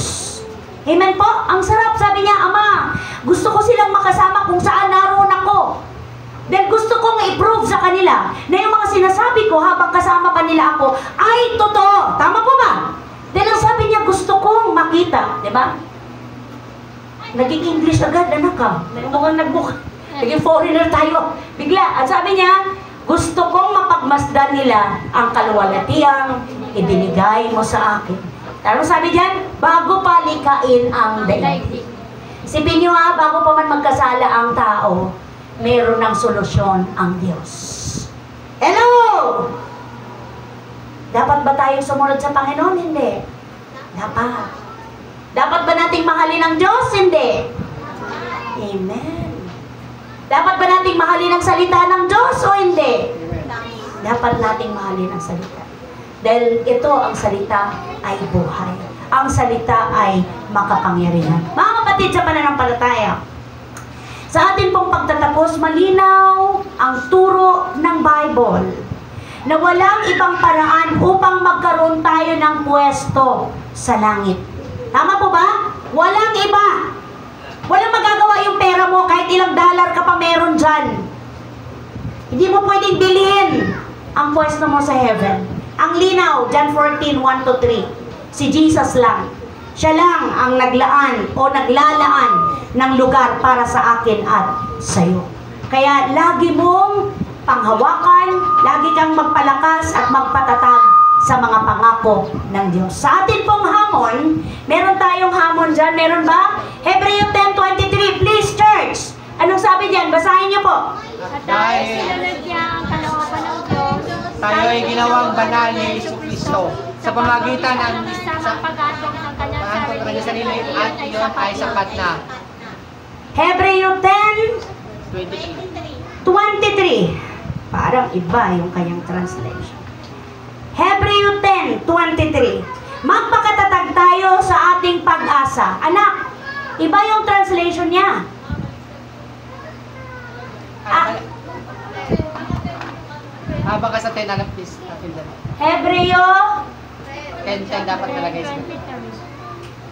Amen po? Ang sarap, sabi niya, Ama, gusto ko silang makasama kung saan naroon ako. Dahil gusto kong i-prove sa kanila na yung mga sinasabi ko habang kasama pa nila ako ay totoo. Tama po ba? Dahil ang sabi niya, gusto kong makita. Diba? Naging English agad, anak ka. Naging foreigner tayo. Bigla. At sabi niya, gusto kong mapagmasdan nila ang kaluwalhatiang ibinigay mo sa akin. Pero sabi diyan, bago pa likain ang daigdig. Isipin niyo bago pa man magkasala ang tao, meron ng solusyon ang Diyos. Hello! Dapat ba tayong sumunod sa Panginoon? Hindi. Dapat. Dapat ba nating mahalin ang Diyos? Hindi. Amen. Dapat ba nating mahalin ang salita ng Diyos o hindi? Dapat nating mahalin ang salita. Dahil ito, ang salita ay buhay. Ang salita ay makapangyarihan. Mga kapatid sa pananampalataya, sa atin pong pagtatapos, malinaw ang turo ng Bible na walang ibang paraan upang magkaroon tayo ng pwesto sa langit. Tama po ba? Walang iba. Walang magagawa yung pera mo kahit ilang dollar ka pa meron dyan. Hindi mo pwedeng bilhin ang pwesto mo sa heaven. Ang linaw, John 14:1-3. Si Jesus lang. Siya lang ang naglaan o naglalaan ng lugar para sa akin at sa iyo. Kaya lagi mong panghawakan, lagi kang magpalakas at magpatatag sa mga pangako ng Diyos. Sa atin pong hamon, meron tayong hamon dyan. Meron ba? Hebreo 10:23. Please, church. Anong sabi dyan? Basahin niyo po. At dahil sinunod niya ang kalooban ng Diyos, Tayo ay ginawang banal ni Jesucristo sa pamagitan ng sa pag-atong ng kanyang sarili at iyon ay sapat na. Hebreo 23. 10:23. Parang iba yung kanyang translation. Hebreo 10:23. Magpakatatag tayo sa ating pag-asa. Anak, iba yung translation niya. Habang ka sa 10, anak, please. Hebreo 10 dapat nalagay sa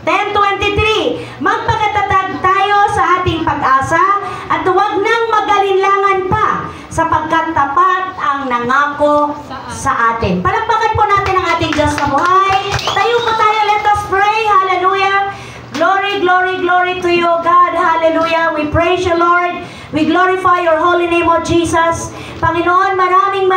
10:23. Magpakatatag tayo sa ating pag-asa at huwag nang magalinlangan pa sapagkat tapat ang nangako sa atin. Palakpakan po natin ang ating Diyos na buhay. Tayo po tayo. Let us pray. Hallelujah. Glory, glory, glory to you, God. Hallelujah. We praise you, Lord. We glorify your holy name, O Jesus. Panginoon, maraming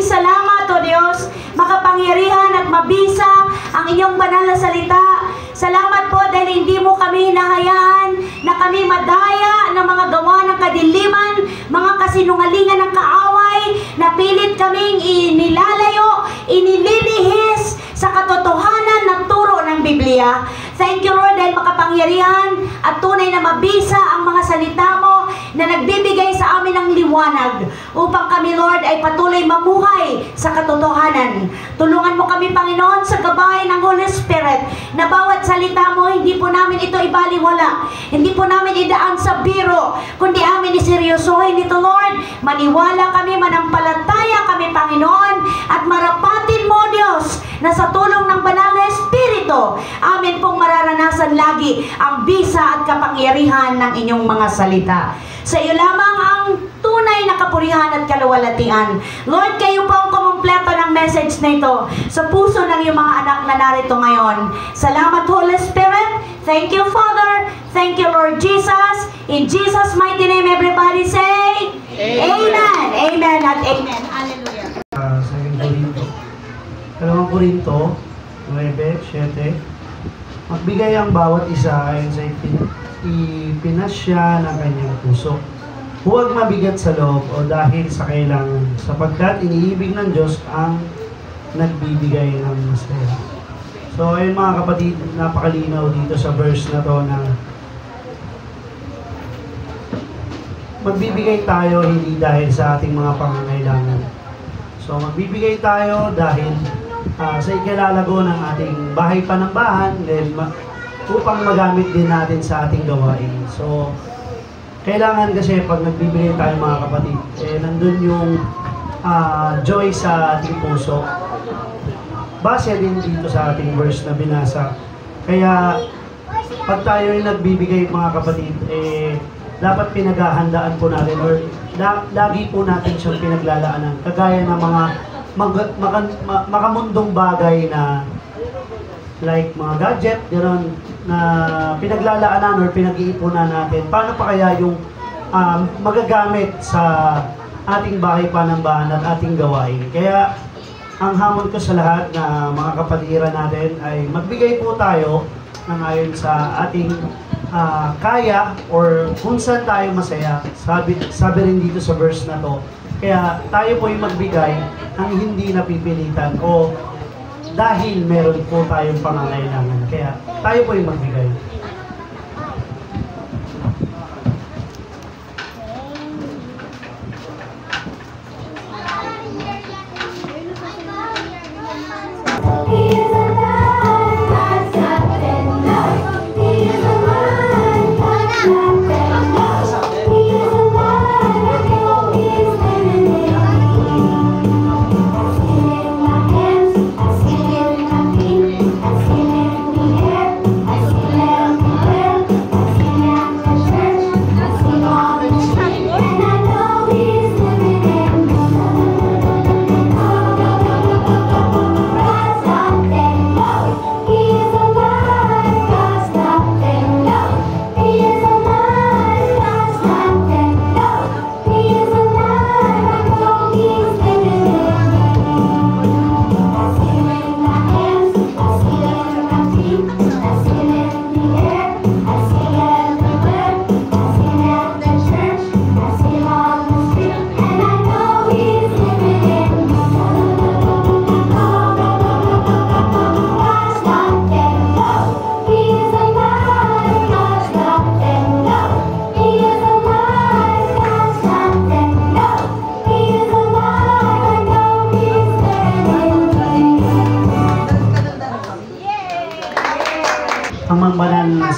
salamat, O Diyos. Makapangyarihan at mabisa ang inyong banal na salita. Salamat po dahil hindi mo kami hinahayaan na kami madaya ng mga gawa ng kadiliman, mga kasinungalingan ng kaaway, na pilit kaming inilalayo, inililihis sa katotohanan ng turo ng Biblia. Thank you, Lord, dahil makapangyarihan at tunay na mabisa ang mga salita mo na nagbibigay sa amin ng liwanag upang kami, Lord, ay patuloy mamuhay sa katotohanan. Tulungan mo kami, Panginoon, sa gabay ng Holy Spirit na bawat salita mo, hindi po namin ito ibaliwala, hindi po namin idaan sa biro, kundi amin iseryosohin ito, Lord. Maniwala kami, manampalataya kami, Panginoon, at marapatin mo, Diyos, na sa tulong ng banal na Espiritu, amin pong mararanasan lagi ang bisa at kapangyarihan ng inyong mga salita. Sa iyo lamang ang tunay na kapurihan at kaluwalhatian. Lord, kayo po ang kumumpleto ng message na ito sa puso ng iyong mga anak na narito ngayon. Salamat, Holy Spirit. Thank you, Father. Thank you, Lord Jesus. In Jesus' mighty name, everybody say, Amen. Amen at amen. Hallelujah. Sa Korinto. Dalawang Korinto, 9:7. Magbigay ang bawat isa ayon sa ipinasya ng kanyang puso. Huwag mabigat sa loob o dahil sa kailangan, sapagkat iniibig ng Diyos ang nagbibigay ng masaya. So ayun mga kapatid, napakalinaw dito sa verse na to na magbibigay tayo hindi dahil sa ating mga pangangailangan. So magbibigay tayo dahil sa ikalalago ng ating bahay panambahan, then upang magamit din natin sa ating gawain. So kailangan kasi pag nagbibigay tayo mga kapatid, nandun yung joy sa ating puso. Base din dito sa ating verse na binasa. Kaya pag tayo ay nagbibigay mga kapatid, dapat pinaghahandaan po natin or lagi po natin siyang pinaglalaanan. Kagaya ng mga makamundong bagay na like mga gadget, gano'n, na pinaglalaanan or pinag-iipunan natin. Paano pa kaya yung magagamit sa ating bahay panambahan at ating gawain? Kaya ang hamon ko sa lahat na mga kapatiran natin ay magbigay po tayo ng ayon sa ating kaya or kung saan tayo masaya. Sabi rin dito sa verse na to. Kaya tayo po yung magbigay ang hindi napipilitan o dahil meron po tayong pangangailangan. Kaya tayo po yung magbigay.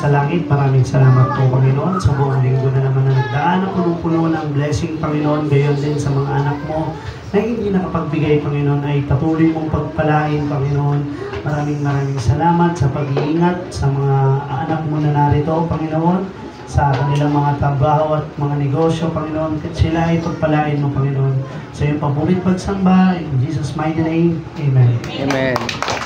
Sa langit, maraming salamat po, Panginoon, sa buong linggo na naman na nagdaan, na punong-puno ng blessing, Panginoon, gayon din sa mga anak mo na hindi nakapagbigay, Panginoon, ay patuloy mong pagpalain, Panginoon. Maraming salamat sa pag-iingat sa mga anak mo na narito, Panginoon, sa kanilang mga trabaho at mga negosyo, Panginoon, at sila ay pagpalain mo, Panginoon, sa iyong pabulit pagsamba, in Jesus' mighty name, Amen. Amen.